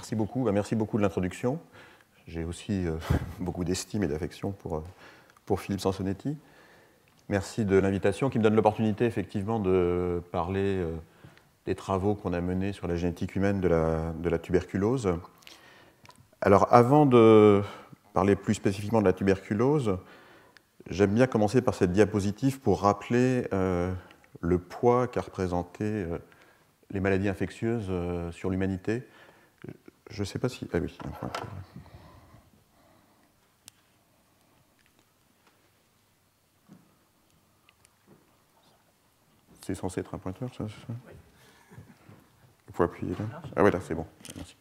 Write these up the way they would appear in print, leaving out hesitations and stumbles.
Merci beaucoup. Merci beaucoup de l'introduction. J'ai aussi beaucoup d'estime et d'affection pour Philippe Sansonetti. Merci de l'invitation qui me donne l'opportunité effectivement de parler des travaux qu'on a menés sur la génétique humaine de la tuberculose. Alors avant de parler plus spécifiquement de la tuberculose, j'aime bien commencer par cette diapositive pour rappeler le poids qu'a représenté les maladies infectieuses sur l'humanité. Je ne sais pas si... Ah oui, un point. C'est censé être un pointeur, ça, c'est ça? Oui. Il faut appuyer là. Ah oui, là, c'est bon. Merci.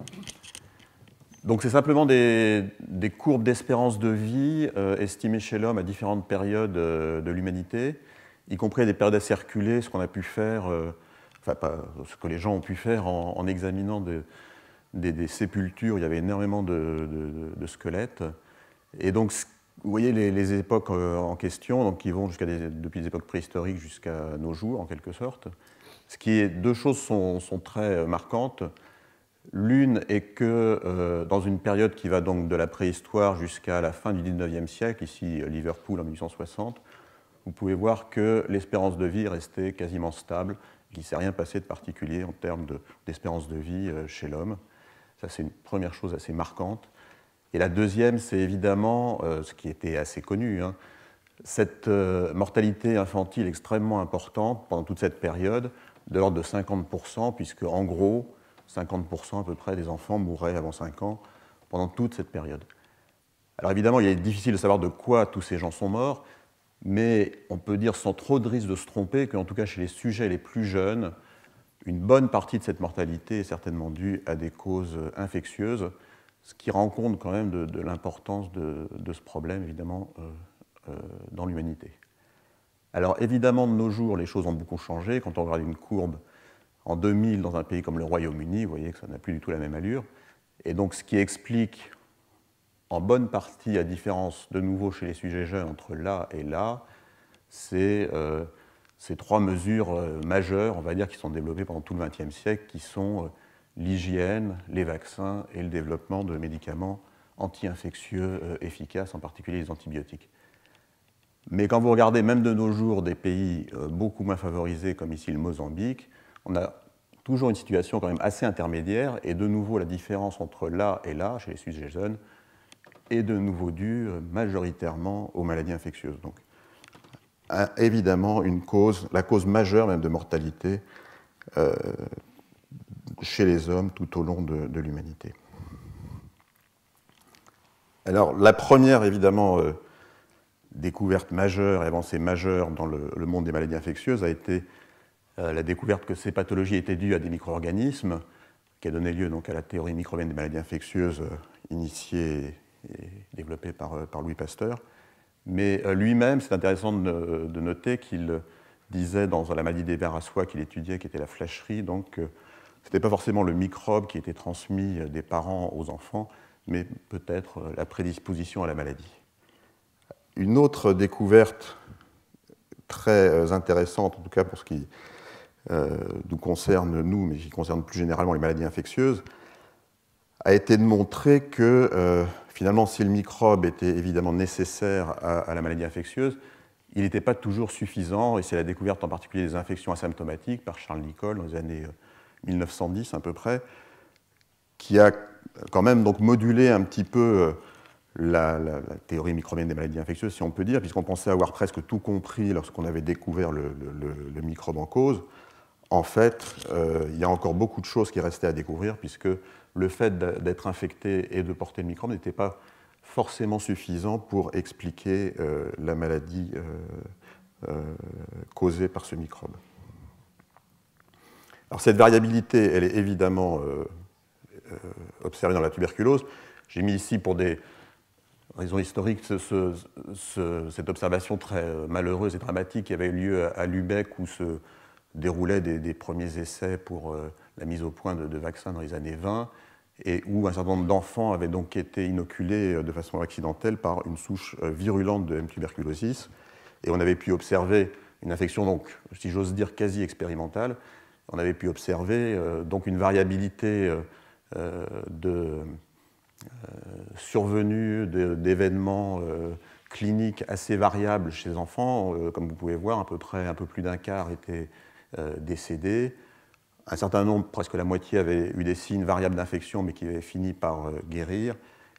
Donc, c'est simplement des courbes d'espérance de vie estimées chez l'homme à différentes périodes de l'humanité, y compris à des périodes assez reculées, ce qu'on a pu faire, enfin, pas ce que les gens ont pu faire en examinant des sépultures. Il y avait énormément de squelettes. Et donc, vous voyez les époques en question, donc, qui vont depuis les époques préhistoriques jusqu'à nos jours, en quelque sorte. Deux choses sont très marquantes. L'une est que dans une période qui va donc de la préhistoire jusqu'à la fin du XIXe siècle, ici Liverpool en 1860, vous pouvez voir que l'espérance de vie est restée quasiment stable, qu'il ne s'est rien passé de particulier en termes d'espérance de vie chez l'homme. Ça, c'est une première chose assez marquante. Et la deuxième, c'est évidemment, ce qui était assez connu, hein, cette mortalité infantile extrêmement importante pendant toute cette période, de l'ordre de 50%, puisque en gros, 50% à peu près des enfants mourraient avant 5 ans pendant toute cette période. Alors évidemment, il est difficile de savoir de quoi tous ces gens sont morts, mais on peut dire sans trop de risque de se tromper qu'en tout cas chez les sujets les plus jeunes, une bonne partie de cette mortalité est certainement due à des causes infectieuses, ce qui rend compte quand même de l'importance de ce problème, évidemment, dans l'humanité. Alors évidemment, de nos jours, les choses ont beaucoup changé. Quand on regarde une courbe en 2000 dans un pays comme le Royaume-Uni, vous voyez que ça n'a plus du tout la même allure. Et donc ce qui explique en bonne partie la différence de nouveau chez les sujets jeunes entre là et là, c'est ces trois mesures majeures, on va dire, qui sont développées pendant tout le XXe siècle, qui sont l'hygiène, les vaccins et le développement de médicaments anti-infectieux efficaces, en particulier les antibiotiques. Mais quand vous regardez même de nos jours des pays beaucoup moins favorisés, comme ici le Mozambique, on a toujours une situation quand même assez intermédiaire, et de nouveau la différence entre là et là, chez les sujets jeunes, est de nouveau due majoritairement aux maladies infectieuses. Donc, évidemment, la cause majeure même de mortalité chez les hommes tout au long de l'humanité. Alors, la première, évidemment, découverte majeure, avancée majeure dans le monde des maladies infectieuses a été la découverte que ces pathologies étaient dues à des micro-organismes, qui a donné lieu donc à la théorie microbienne des maladies infectieuses initiée et développée par Louis Pasteur. Mais lui-même, c'est intéressant de noter qu'il disait dans la maladie des vers à soie qu'il étudiait, qui était la flacherie, donc ce n'était pas forcément le microbe qui était transmis des parents aux enfants, mais peut-être la prédisposition à la maladie. Une autre découverte très intéressante, en tout cas pour ce qui nous concerne, nous, mais qui concerne plus généralement les maladies infectieuses, a été de montrer que finalement, si le microbe était évidemment nécessaire à la maladie infectieuse, il n'était pas toujours suffisant, et c'est la découverte en particulier des infections asymptomatiques par Charles Nicholl dans les années 1910 à peu près, qui a quand même donc modulé un petit peu la théorie microbienne des maladies infectieuses, si on peut dire, puisqu'on pensait avoir presque tout compris lorsqu'on avait découvert le microbe en cause. En fait, il y a encore beaucoup de choses qui restaient à découvrir, puisque le fait d'être infecté et de porter le microbe n'était pas forcément suffisant pour expliquer la maladie causée par ce microbe. Alors cette variabilité, elle est évidemment observée dans la tuberculose. J'ai mis ici, pour des raisons historiques, cette observation très malheureuse et dramatique qui avait eu lieu à Lübeck, où se déroulaient des premiers essais pour la mise au point de vaccins dans les années 20, et où un certain nombre d'enfants avaient donc été inoculés de façon accidentelle par une souche virulente de M. tuberculosis. Et on avait pu observer une infection, donc, si j'ose dire, quasi expérimentale. On avait pu observer donc une variabilité de survenue d'événements cliniques assez variables chez les enfants. Comme vous pouvez voir, à peu près un peu plus d'un quart étaient décédés. Un certain nombre, presque la moitié, avaient eu des signes variables d'infection, mais qui avaient fini par guérir.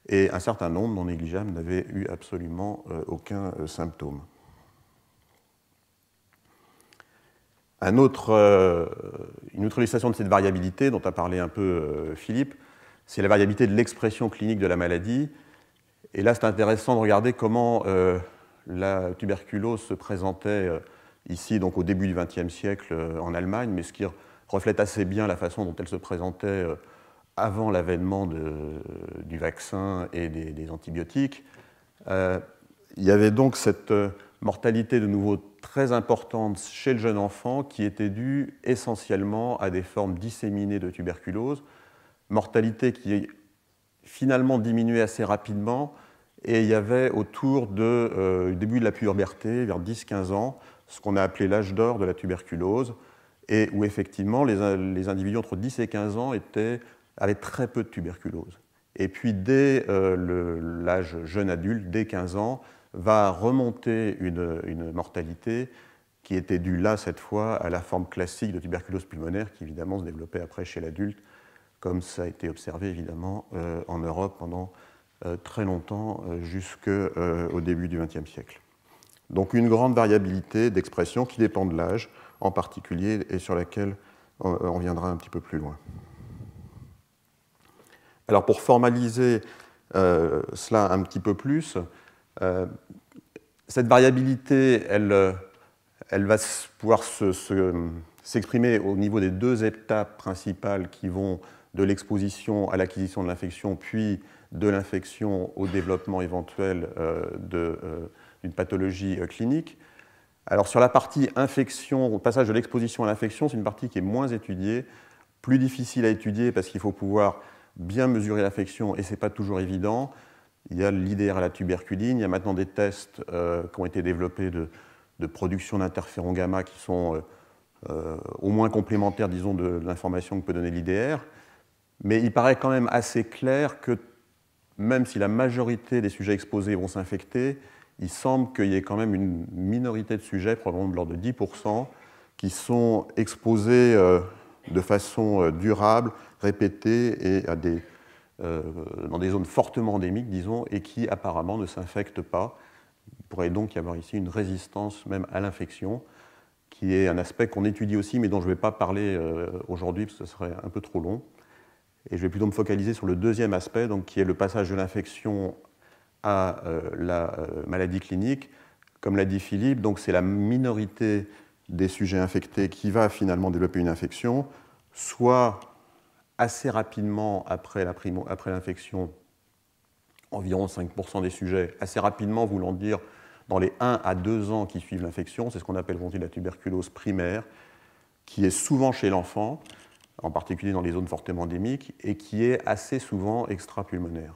Et un certain nombre, non négligeable, n'avaient eu absolument aucun symptôme. Une autre illustration de cette variabilité, dont a parlé un peu Philippe, c'est la variabilité de l'expression clinique de la maladie. Et là, c'est intéressant de regarder comment la tuberculose se présentait ici, donc au début du XXe siècle en Allemagne, mais ce qui reflète assez bien la façon dont elle se présentait avant l'avènement du vaccin et des antibiotiques. Il y avait donc cette mortalité de nouveau très importante chez le jeune enfant qui était due essentiellement à des formes disséminées de tuberculose, mortalité qui finalement diminuait assez rapidement, et il y avait autour du début de la puberté, vers 10-15 ans, ce qu'on a appelé l'âge d'or de la tuberculose, et où effectivement les individus entre 10 et 15 ans avaient très peu de tuberculose. Et puis dès l'âge jeune adulte, dès 15 ans, va remonter une mortalité qui était due là, cette fois, à la forme classique de tuberculose pulmonaire qui évidemment se développait après chez l'adulte, comme ça a été observé évidemment en Europe pendant très longtemps, jusqu'au début du XXe siècle. Donc une grande variabilité d'expression qui dépend de l'âge en particulier et sur laquelle on reviendra un petit peu plus loin. Alors pour formaliser cela un petit peu plus, cette variabilité, elle va pouvoir s'exprimer au niveau des deux étapes principales qui vont de l'exposition à l'acquisition de l'infection, puis de l'infection au développement éventuel d'une pathologie clinique. Alors sur la partie infection, au passage de l'exposition à l'infection, c'est une partie qui est moins étudiée, plus difficile à étudier parce qu'il faut pouvoir bien mesurer l'infection et ce n'est pas toujours évident. Il y a l'IDR à la tuberculine, il y a maintenant des tests qui ont été développés de production d'interféron gamma qui sont au moins complémentaires, disons, de l'information que peut donner l'IDR. Mais il paraît quand même assez clair que même si la majorité des sujets exposés vont s'infecter, il semble qu'il y ait quand même une minorité de sujets, probablement de l'ordre de 10%, qui sont exposés de façon durable, répétée et dans des zones fortement endémiques, disons, et qui apparemment ne s'infectent pas. Il pourrait donc y avoir ici une résistance même à l'infection, qui est un aspect qu'on étudie aussi, mais dont je ne vais pas parler aujourd'hui, parce que ce serait un peu trop long. Et je vais plutôt me focaliser sur le deuxième aspect, donc, qui est le passage de l'infection à la maladie clinique. Comme l'a dit Philippe, donc c'est la minorité des sujets infectés qui va finalement développer une infection, soit assez rapidement après l'infection, environ 5% des sujets, assez rapidement voulant dire dans les 1 à 2 ans qui suivent l'infection, c'est ce qu'on appelle la tuberculose primaire, qui est souvent chez l'enfant, en particulier dans les zones fortement endémiques, et qui est assez souvent extrapulmonaire.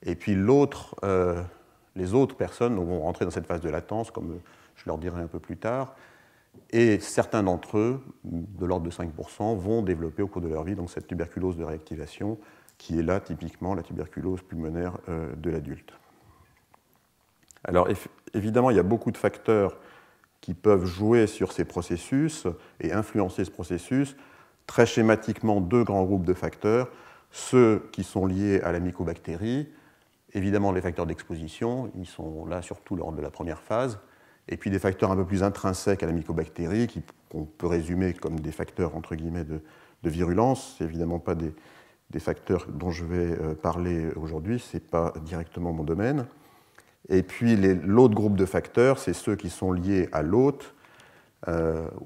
Et puis les autres personnes vont rentrer dans cette phase de latence, comme je leur dirai un peu plus tard, et certains d'entre eux, de l'ordre de 5%, vont développer au cours de leur vie donc cette tuberculose de réactivation, qui est là typiquement la tuberculose pulmonaire de l'adulte. Alors évidemment, il y a beaucoup de facteurs qui peuvent jouer sur ces processus et influencer ce processus. Très schématiquement, 2 grands groupes de facteurs, ceux qui sont liés à la mycobactérie, évidemment les facteurs d'exposition, ils sont là surtout lors de la première phase, et puis des facteurs un peu plus intrinsèques à la mycobactérie, qu'on peut résumer comme des facteurs entre guillemets de virulence. Ce n'est évidemment pas des facteurs dont je vais parler aujourd'hui, ce n'est pas directement mon domaine. Et puis l'autre groupe de facteurs, c'est ceux qui sont liés à l'hôte,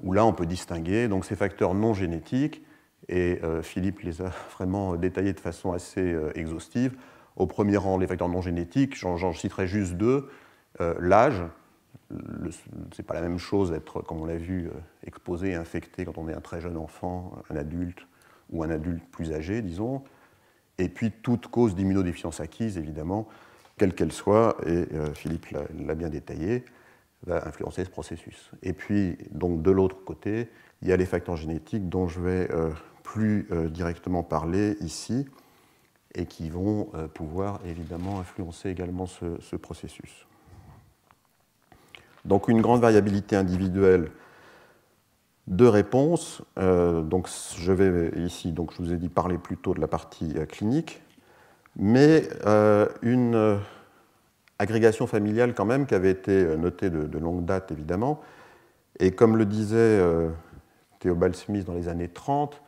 où là on peut distinguer donc, ces facteurs non génétiques, et Philippe les a vraiment détaillés de façon assez exhaustive. Au premier rang, les facteurs non génétiques, j'en citerai juste 2. L'âge, ce n'est pas la même chose d'être, comme on l'a vu, exposé et infecté quand on est un très jeune enfant, un adulte ou un adulte plus âgé, disons. Et puis toute cause d'immunodéficience acquise, évidemment, quelle qu'elle soit, et Philippe l'a bien détaillé, va influencer ce processus. Et puis, donc, de l'autre côté, il y a les facteurs génétiques dont je vais plus directement parler ici et qui vont pouvoir évidemment influencer également ce processus. Donc une grande variabilité individuelle de réponse. Donc je vais ici, donc je vous ai dit, parler plutôt de la partie clinique, mais une agrégation familiale quand même qui avait été notée de longue date évidemment. Et comme le disait Theobald Smith dans les années 30,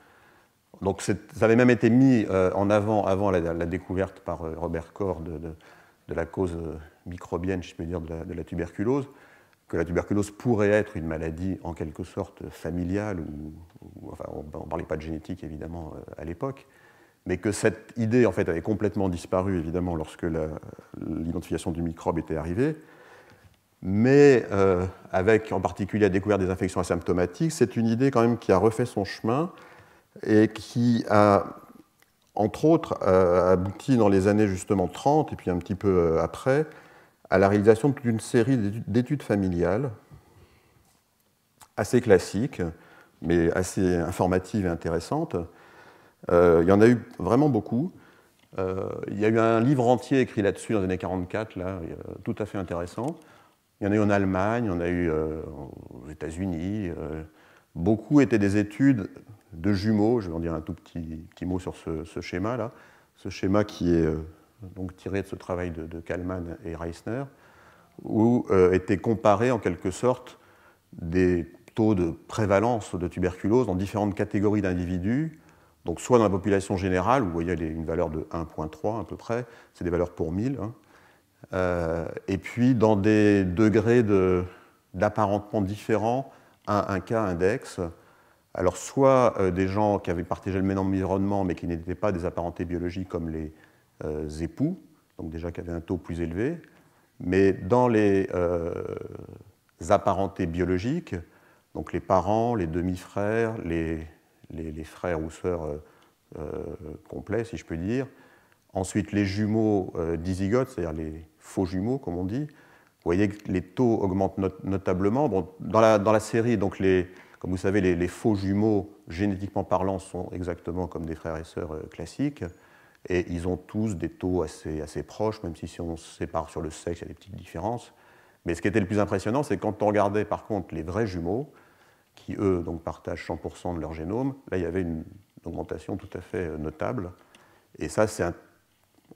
donc ça avait même été mis en avant la découverte par Robert Koch de la cause microbienne, je peux dire, de la tuberculose, que la tuberculose pourrait être une maladie en quelque sorte familiale, enfin, on ne parlait pas de génétique évidemment à l'époque, mais que cette idée en fait avait complètement disparu évidemment lorsque l'identification du microbe était arrivée. Mais avec en particulier la découverte des infections asymptomatiques, c'est une idée quand même qui a refait son chemin et qui a, entre autres, abouti dans les années justement 30 et puis un petit peu après, à la réalisation d'une série d'études familiales assez classiques, mais assez informatives et intéressantes. Il y en a eu vraiment beaucoup. Il y a eu un livre entier écrit là-dessus dans les années 44, là, tout à fait intéressant. Il y en a eu en Allemagne, il y en a eu aux États-Unis. Beaucoup étaient des études de jumeaux. Je vais en dire un tout petit mot sur ce schéma-là. Ce schéma qui est donc tiré de ce travail de Kalman et Reisner, où étaient comparés en quelque sorte des taux de prévalence de tuberculose dans différentes catégories d'individus, donc soit dans la population générale, où vous voyez une valeur de 1,3 à peu près, c'est des valeurs pour 1000, hein, et puis dans des degrés d'apparentement différents à un cas index. Alors soit des gens qui avaient partagé le même environnement mais qui n'étaient pas des apparentés biologiques comme les époux, donc déjà qui avaient un taux plus élevé, mais dans les apparentés biologiques, donc les parents, les demi-frères, les frères ou sœurs complets, si je peux dire, ensuite les jumeaux dizygotes, c'est-à-dire les faux jumeaux, comme on dit, vous voyez que les taux augmentent notablement. Bon, dans la série, donc comme vous savez, les faux jumeaux, génétiquement parlant, sont exactement comme des frères et sœurs classiques. Et ils ont tous des taux assez proches, même si on se sépare sur le sexe, il y a des petites différences. Mais ce qui était le plus impressionnant, c'est quand on regardait par contre les vrais jumeaux, qui eux donc, partagent 100% de leur génome, là il y avait une augmentation tout à fait notable. Et ça,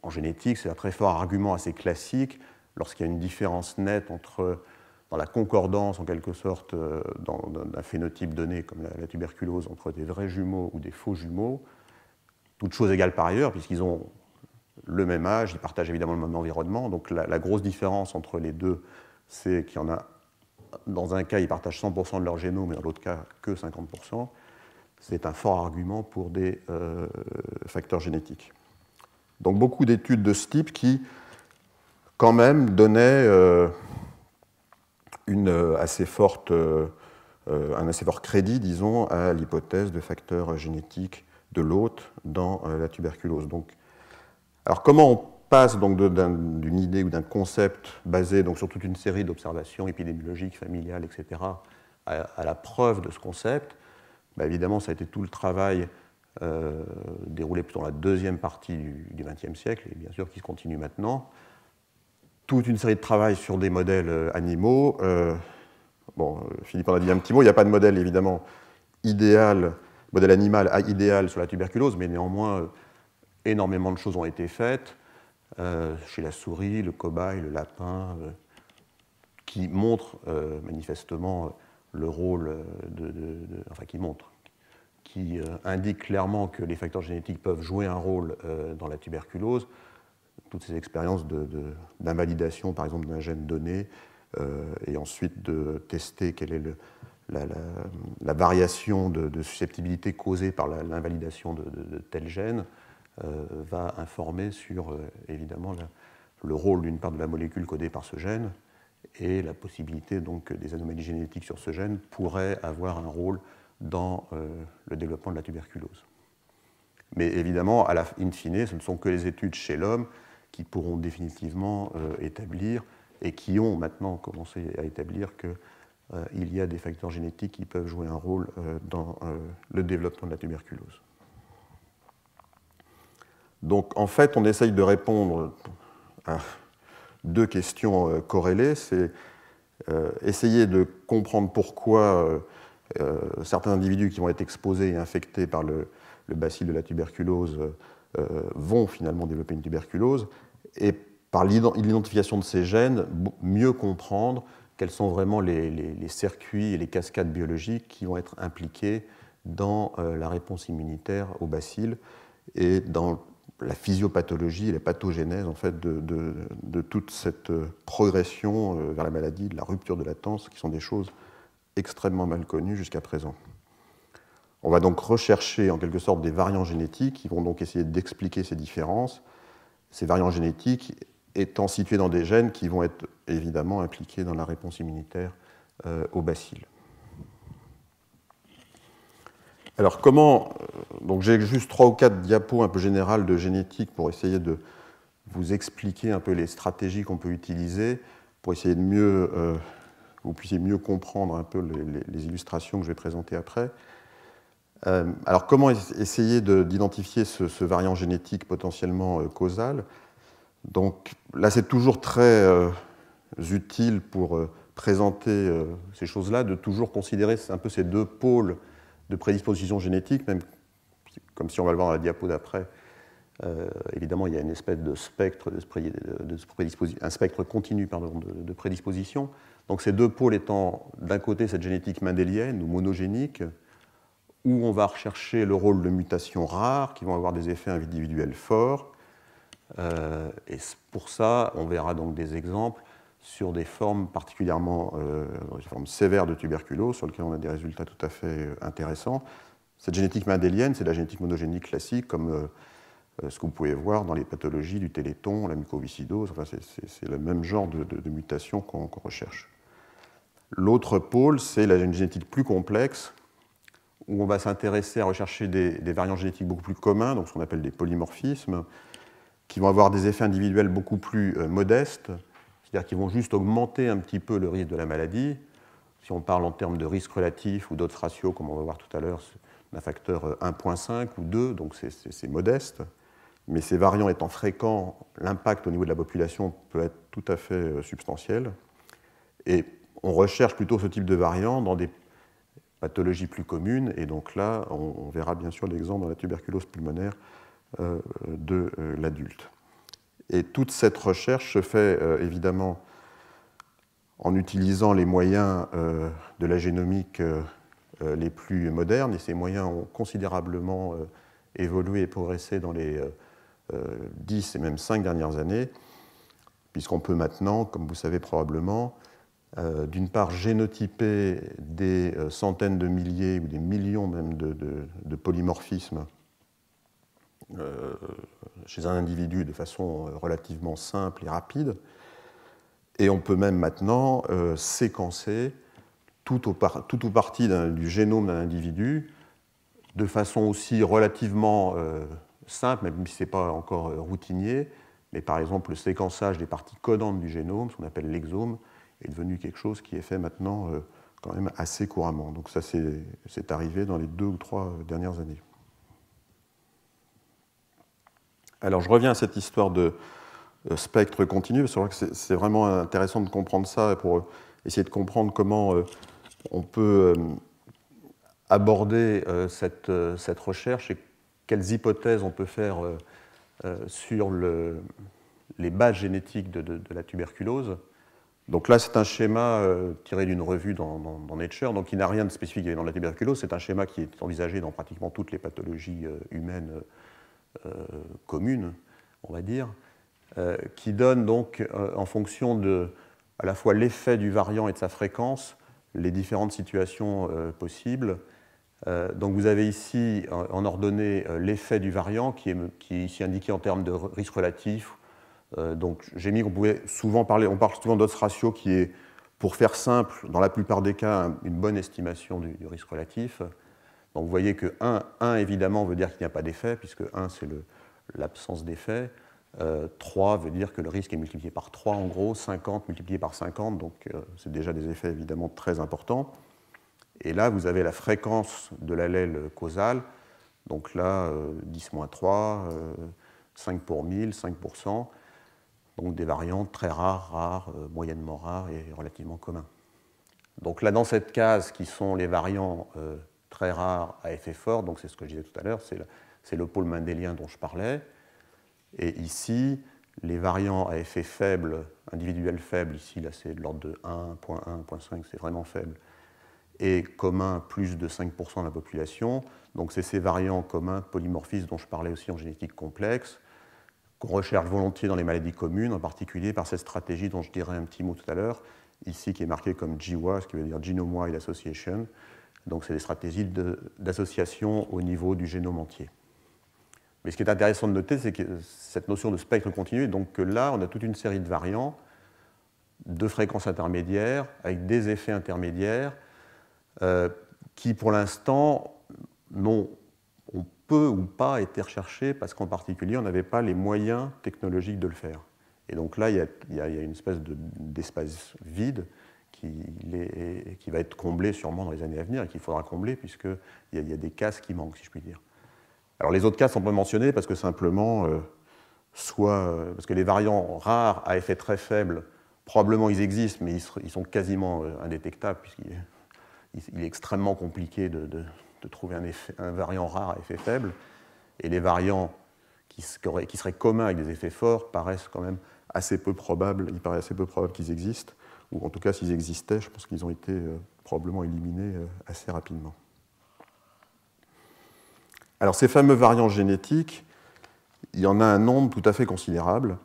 en génétique, c'est un très fort argument assez classique lorsqu'il y a une différence nette dans la concordance, en quelque sorte, d'un phénotype donné, comme la tuberculose, entre des vrais jumeaux ou des faux jumeaux, toutes choses égales par ailleurs, puisqu'ils ont le même âge, ils partagent évidemment le même environnement. Donc la grosse différence entre les deux, c'est qu'il y en a, dans un cas, ils partagent 100% de leur génome, mais dans l'autre cas, que 50%. C'est un fort argument pour des facteurs génétiques. Donc beaucoup d'études de ce type qui, quand même, donnaient un assez fort crédit, disons, à l'hypothèse de facteurs génétiques de l'hôte dans la tuberculose. Donc, alors comment on passe donc d'une idée ou d'un concept basé donc sur toute une série d'observations épidémiologiques, familiales, etc., à la preuve de ce concept? Ben évidemment, ça a été tout le travail déroulé plutôt dans la deuxième partie du XXe siècle, et bien sûr qui se continue maintenant. Toute une série de travail sur des modèles animaux. Philippe en a dit un petit mot, il n'y a pas de modèle évidemment idéal, modèle animal idéal sur la tuberculose, mais néanmoins, énormément de choses ont été faites chez la souris, le cobaye, le lapin, qui montrent manifestement le rôle qui indiquent clairement que les facteurs génétiques peuvent jouer un rôle dans la tuberculose. Toutes ces expériences d'invalidation, par exemple, d'un gène donné, et ensuite de tester quelle est la variation de susceptibilité causée par l'invalidation de tel gène, va informer sur, évidemment, le rôle d'une part de la molécule codée par ce gène, et la possibilité donc des anomalies génétiques sur ce gène pourraient avoir un rôle dans le développement de la tuberculose. Mais évidemment, in fine, ce ne sont que les études chez l'homme qui pourront définitivement établir et qui ont maintenant commencé à établir qu'il y a des facteurs génétiques qui peuvent jouer un rôle dans le développement de la tuberculose. Donc en fait, on essaye de répondre à deux questions corrélées. C'est essayer de comprendre pourquoi certains individus qui vont être exposés et infectés par le bacille de la tuberculose vont finalement développer une tuberculose, et par l'identification de ces gènes, mieux comprendre quels sont vraiment les circuits et les cascades biologiques qui vont être impliqués dans la réponse immunitaire au bacille et dans la physiopathologie et la pathogénèse en fait, de toute cette progression vers la maladie, de la rupture de latence, qui sont des choses extrêmement mal connues jusqu'à présent. On va donc rechercher en quelque sorte des variants génétiques qui vont donc essayer d'expliquer ces différences, ces variants génétiques étant situés dans des gènes qui vont être évidemment impliqués dans la réponse immunitaire au bacille. Alors comment, donc j'ai juste 3 ou 4 diapos un peu générales de génétique pour essayer de vous expliquer un peu les stratégies qu'on peut utiliser pour essayer de mieux, que vous puissiez mieux comprendre un peu les illustrations que je vais présenter après. Alors comment essayer d'identifier ce variant génétique potentiellement causal? Donc là c'est toujours très utile pour présenter ces choses-là, de toujours considérer un peu ces deux pôles de prédisposition génétique, même comme si on va le voir dans la diapo d'après. Évidemment, il y a une espèce de spectre, un spectre continu de prédisposition. Donc ces deux pôles étant d'un côté cette génétique mendélienne ou monogénique, où on va rechercher le rôle de mutations rares qui vont avoir des effets individuels forts. Et pour ça, on verra donc des exemples sur des formes particulièrement des formes sévères de tuberculose, sur lesquelles on a des résultats tout à fait intéressants. Cette génétique mendélienne, c'est la génétique monogénique classique, comme ce que vous pouvez voir dans les pathologies du téléthon, la mucoviscidose. Enfin, c'est le même genre de mutation qu'on recherche. L'autre pôle, c'est la génétique plus complexe, où on va s'intéresser à rechercher des variants génétiques beaucoup plus communs, donc ce qu'on appelle des polymorphismes, qui vont avoir des effets individuels beaucoup plus modestes, c'est-à-dire qu'ils vont juste augmenter un petit peu le risque de la maladie. Si on parle en termes de risque relatif ou d'autres ratios, comme on va voir tout à l'heure, d'un facteur 1,5 ou 2, donc c'est modeste. Mais ces variants étant fréquents, l'impact au niveau de la population peut être tout à fait substantiel. Et on recherche plutôt ce type de variants dans des pathologies plus communes. Et donc là, on verra bien sûr l'exemple dans la tuberculose pulmonaire de l'adulte. Et toute cette recherche se fait évidemment en utilisant les moyens de la génomique les plus modernes, et ces moyens ont considérablement évolué et progressé dans les 10 et même 5 dernières années, puisqu'on peut maintenant, comme vous savez probablement, d'une part génotyper des centaines de milliers ou des millions même de polymorphismes chez un individu de façon relativement simple et rapide. Et on peut même maintenant séquencer tout ou partie du génome d'un individu de façon aussi relativement simple, même si ce n'est pas encore routinier. Mais par exemple, le séquençage des parties codantes du génome, ce qu'on appelle l'exome, est devenu quelque chose qui est fait maintenant quand même assez couramment. Donc ça, c'est arrivé dans les 2 ou 3 dernières années. Alors je reviens à cette histoire de spectre continu, parce que c'est vraiment intéressant de comprendre ça pour essayer de comprendre comment on peut aborder cette recherche et quelles hypothèses on peut faire sur les bases génétiques de la tuberculose. Donc là, c'est un schéma tiré d'une revue dans Nature, donc il n'a rien de spécifique dans la tuberculose. C'est un schéma qui est envisagé dans pratiquement toutes les pathologies humaines communes, on va dire, qui donne donc, en fonction de à la fois l'effet du variant et de sa fréquence, les différentes situations possibles. Donc vous avez ici en ordonnée l'effet du variant qui est ici indiqué en termes de risque relatif. Donc j'ai mis qu'on pouvait souvent parler, on parle souvent d'odds ratio qui est, pour faire simple, dans la plupart des cas, une bonne estimation du risque relatif. Donc vous voyez que 1 évidemment veut dire qu'il n'y a pas d'effet, puisque 1 c'est l'absence d'effet. 3 veut dire que le risque est multiplié par 3 en gros, 50 multiplié par 50, donc c'est déjà des effets évidemment très importants. Et là, vous avez la fréquence de l'allèle causal, donc là, 10-3, 5 pour 1000, 5%, donc des variants très rares, moyennement rares et relativement communs. Donc là, dans cette case, qui sont les variants très rares à effet fort, donc c'est ce que je disais tout à l'heure, c'est le pôle mendélien dont je parlais. Et ici, les variants à effet faible, individuel faible, ici, là, c'est de l'ordre de 1,1, 1,5, c'est vraiment faible, et commun, plus de 5% de la population. Donc c'est ces variants communs, polymorphismes, dont je parlais aussi en génétique complexe, qu'on recherche volontiers dans les maladies communes, en particulier par cette stratégie dont je dirai un petit mot tout à l'heure, ici qui est marquée comme GWAS, ce qui veut dire Genome-Wide Association. Donc c'est des stratégies d'association au niveau du génome entier. Mais ce qui est intéressant de noter, c'est que cette notion de spectre continu, donc que là, on a toute une série de variants, de fréquences intermédiaires, avec des effets intermédiaires, qui pour l'instant ont peu ou pas été recherchés, parce qu'en particulier, on n'avait pas les moyens technologiques de le faire. Et donc là, il y a une espèce d'espace vide qui va être comblé sûrement dans les années à venir, et qu'il faudra combler, puisqu'il y a des cases qui manquent, si je puis dire. Alors les autres cas sont pas mentionnés parce que simplement, parce que les variants rares à effet très faible, probablement ils existent, mais ils sont quasiment indétectables, puisqu'il est extrêmement compliqué de trouver un variant rare à effet faible. Et les variants qui seraient communs avec des effets forts paraissent quand même assez peu probables. Il paraît assez peu probable qu'ils existent, ou en tout cas s'ils existaient, je pense qu'ils ont été probablement éliminés assez rapidement. Alors ces fameux variants génétiques, il y en a un nombre tout à fait considérable.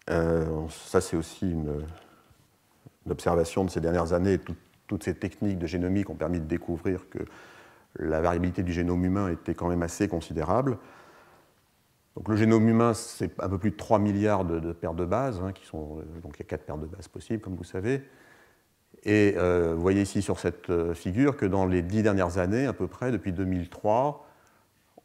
Ça, c'est aussi une observation de ces dernières années. Toutes ces techniques de génomique ont permis de découvrir que la variabilité du génome humain était quand même assez considérable. Donc, le génome humain, c'est un peu plus de 3 milliards de paires de bases, donc il y a 4 paires de bases possibles, comme vous savez. Et vous voyez ici sur cette figure que dans les 10 dernières années, à peu près, depuis 2003,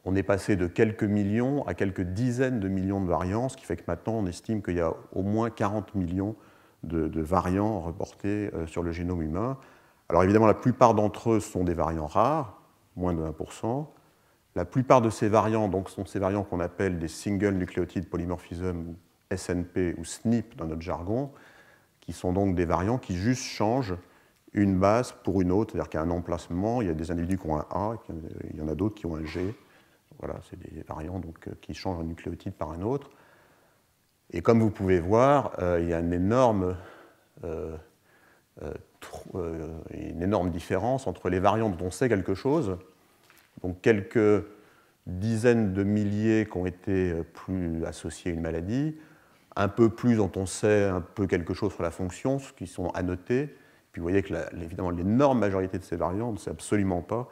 on est passé de quelques millions à quelques dizaines de millions de variants, ce qui fait que maintenant on estime qu'il y a au moins 40 millions de variants reportés sur le génome humain. Alors évidemment, la plupart d'entre eux sont des variants rares, moins de 1%. La plupart de ces variants sont ces variants qu'on appelle des Single Nucleotide Polymorphism, ou SNP ou SNP dans notre jargon, qui sont donc des variants qui juste changent une base pour une autre, c'est-à-dire qu'il y a un emplacement, il y a des individus qui ont un A, il y en a d'autres qui ont un G. Voilà, c'est des variants qui changent un nucléotide par un autre. Et comme vous pouvez voir, il y a une énorme différence entre les variants dont on sait quelque chose, donc quelques dizaines de milliers qui ont été plus associés à une maladie, un peu plus dont on sait un peu quelque chose sur la fonction, ce qui sont annotés. Puis vous voyez que évidemment l'énorme majorité de ces variants, on ne sait absolument pas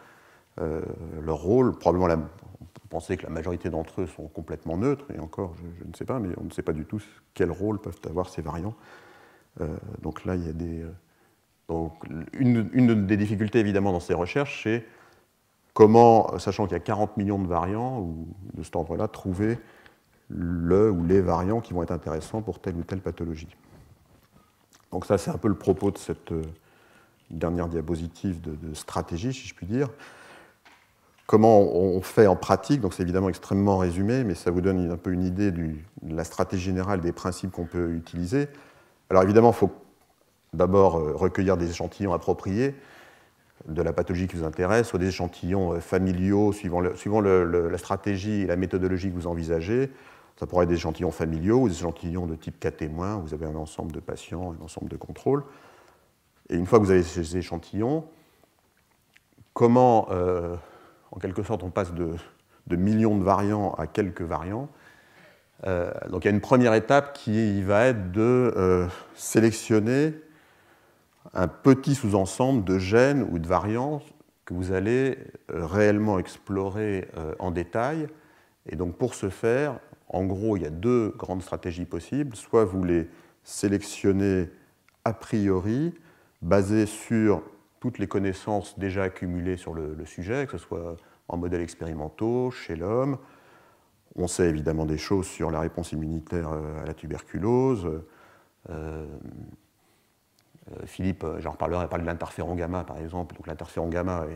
leur rôle. Probablement, on pensait que la majorité d'entre eux sont complètement neutres, et encore, je ne sais pas, mais on ne sait pas du tout quel rôle peuvent avoir ces variants. Donc là, il y a donc, une des difficultés, évidemment, dans ces recherches, c'est comment, sachant qu'il y a 40 millions de variants, ou de cet ordre-là, trouver le ou les variants qui vont être intéressants pour telle ou telle pathologie. Donc ça, c'est un peu le propos de cette dernière diapositive de stratégie, si je puis dire. Comment on fait en pratique, donc c'est évidemment extrêmement résumé, mais ça vous donne un peu une idée de la stratégie générale, des principes qu'on peut utiliser. Alors évidemment, il faut d'abord recueillir des échantillons appropriés de la pathologie qui vous intéresse, soit des échantillons familiaux suivant la stratégie et la méthodologie que vous envisagez. Ça pourrait être des échantillons familiaux ou des échantillons de type cas témoin, où vous avez un ensemble de patients, un ensemble de contrôles. Et une fois que vous avez ces échantillons, comment, en quelque sorte, on passe de millions de variants à quelques variants. Donc il y a une première étape qui va être de sélectionner un petit sous-ensemble de gènes ou de variants que vous allez réellement explorer en détail. Et donc pour ce faire, en gros, il y a deux grandes stratégies possibles. Soit vous les sélectionnez a priori, basées sur toutes les connaissances déjà accumulées sur le sujet, que ce soit en modèles expérimentaux, chez l'homme, On sait évidemment des choses sur la réponse immunitaire à la tuberculose. Philippe, j'en reparlerai, parle de l'interféron gamma par exemple. Donc l'interféron gamma,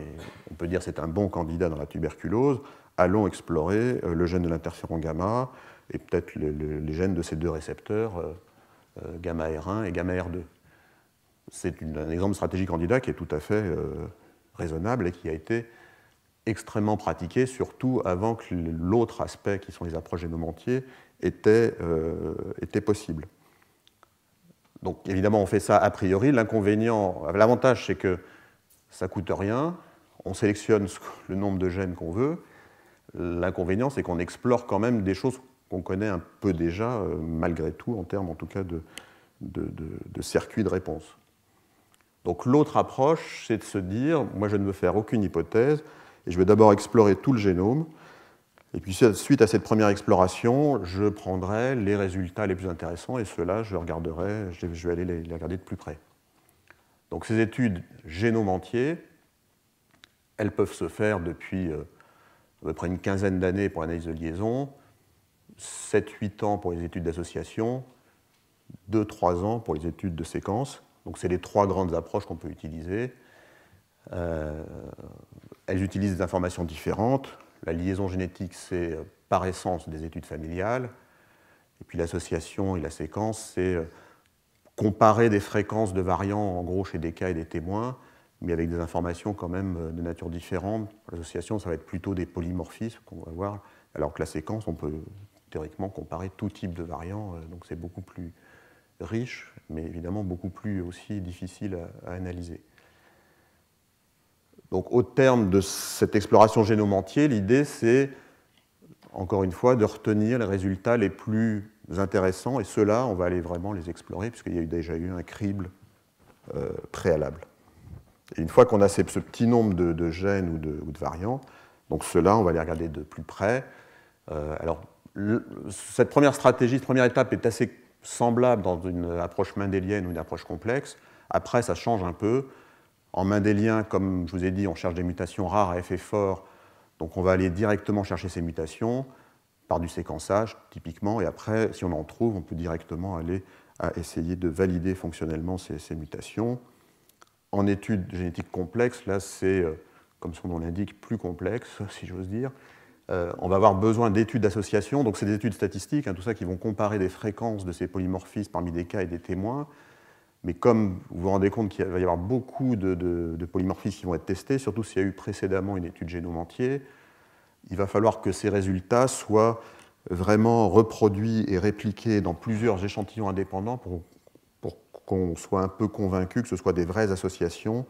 on peut dire c'est un bon candidat dans la tuberculose. Allons explorer le gène de l'interféron gamma et peut-être les gènes de ces deux récepteurs, gamma R1 et gamma R2. C'est un exemple de stratégie candidat qui est tout à fait raisonnable et qui a été extrêmement pratiqué, surtout avant que l'autre aspect, qui sont les approches génome entier, était possible. Donc évidemment, on fait ça a priori. L'avantage, c'est que ça ne coûte rien. On sélectionne le nombre de gènes qu'on veut. L'inconvénient, c'est qu'on explore quand même des choses qu'on connaît un peu déjà, malgré tout, en termes en tout cas de circuits de réponse. Donc l'autre approche, c'est de se dire, moi je ne veux faire aucune hypothèse, et je vais d'abord explorer tout le génome, et puis suite à cette première exploration, je prendrai les résultats les plus intéressants, et ceux-là, je vais aller les regarder de plus près. Donc ces études génome entier, elles peuvent se faire depuis à peu près une quinzaine d'années pour l'analyse de liaison, 7-8 ans pour les études d'association, 2-3 ans pour les études de séquence. Donc c'est les trois grandes approches qu'on peut utiliser. Elles utilisent des informations différentes. La liaison génétique, c'est par essence des études familiales. Et puis l'association et la séquence, c'est comparer des fréquences de variants, en gros chez des cas et des témoins, mais avec des informations quand même de nature différente. L'association, ça va être plutôt des polymorphismes qu'on va voir, alors que la séquence, on peut théoriquement comparer tout type de variants, donc c'est beaucoup plus riche, mais évidemment beaucoup plus aussi difficile à analyser. Donc au terme de cette exploration génome entier, l'idée c'est, encore une fois, de retenir les résultats les plus intéressants, et ceux-là, on va aller vraiment les explorer, puisqu'il y a déjà eu un crible préalable. Et une fois qu'on a ce petit nombre de gènes ou de variants, donc ceux-là, on va les regarder de plus près. Cette première stratégie, cette première étape est assez semblable dans une approche mendélienne ou une approche complexe. Après, ça change un peu. En mendélien, comme je vous ai dit, on cherche des mutations rares à effet fort, donc on va aller directement chercher ces mutations par du séquençage, typiquement, et après, si on en trouve, on peut directement aller à essayer de valider fonctionnellement ces mutations. En études génétiques complexes, là, c'est, comme son nom l'indique, plus complexe, si j'ose dire. On va avoir besoin d'études d'association, donc c'est des études statistiques, tout ça qui vont comparer des fréquences de ces polymorphismes parmi des cas et des témoins. Mais comme vous vous rendez compte qu'il va y avoir beaucoup de polymorphismes qui vont être testés, surtout s'il y a eu précédemment une étude génome entier, il va falloir que ces résultats soient vraiment reproduits et répliqués dans plusieurs échantillons indépendants pour qu'on soit un peu convaincu que ce soit des vraies associations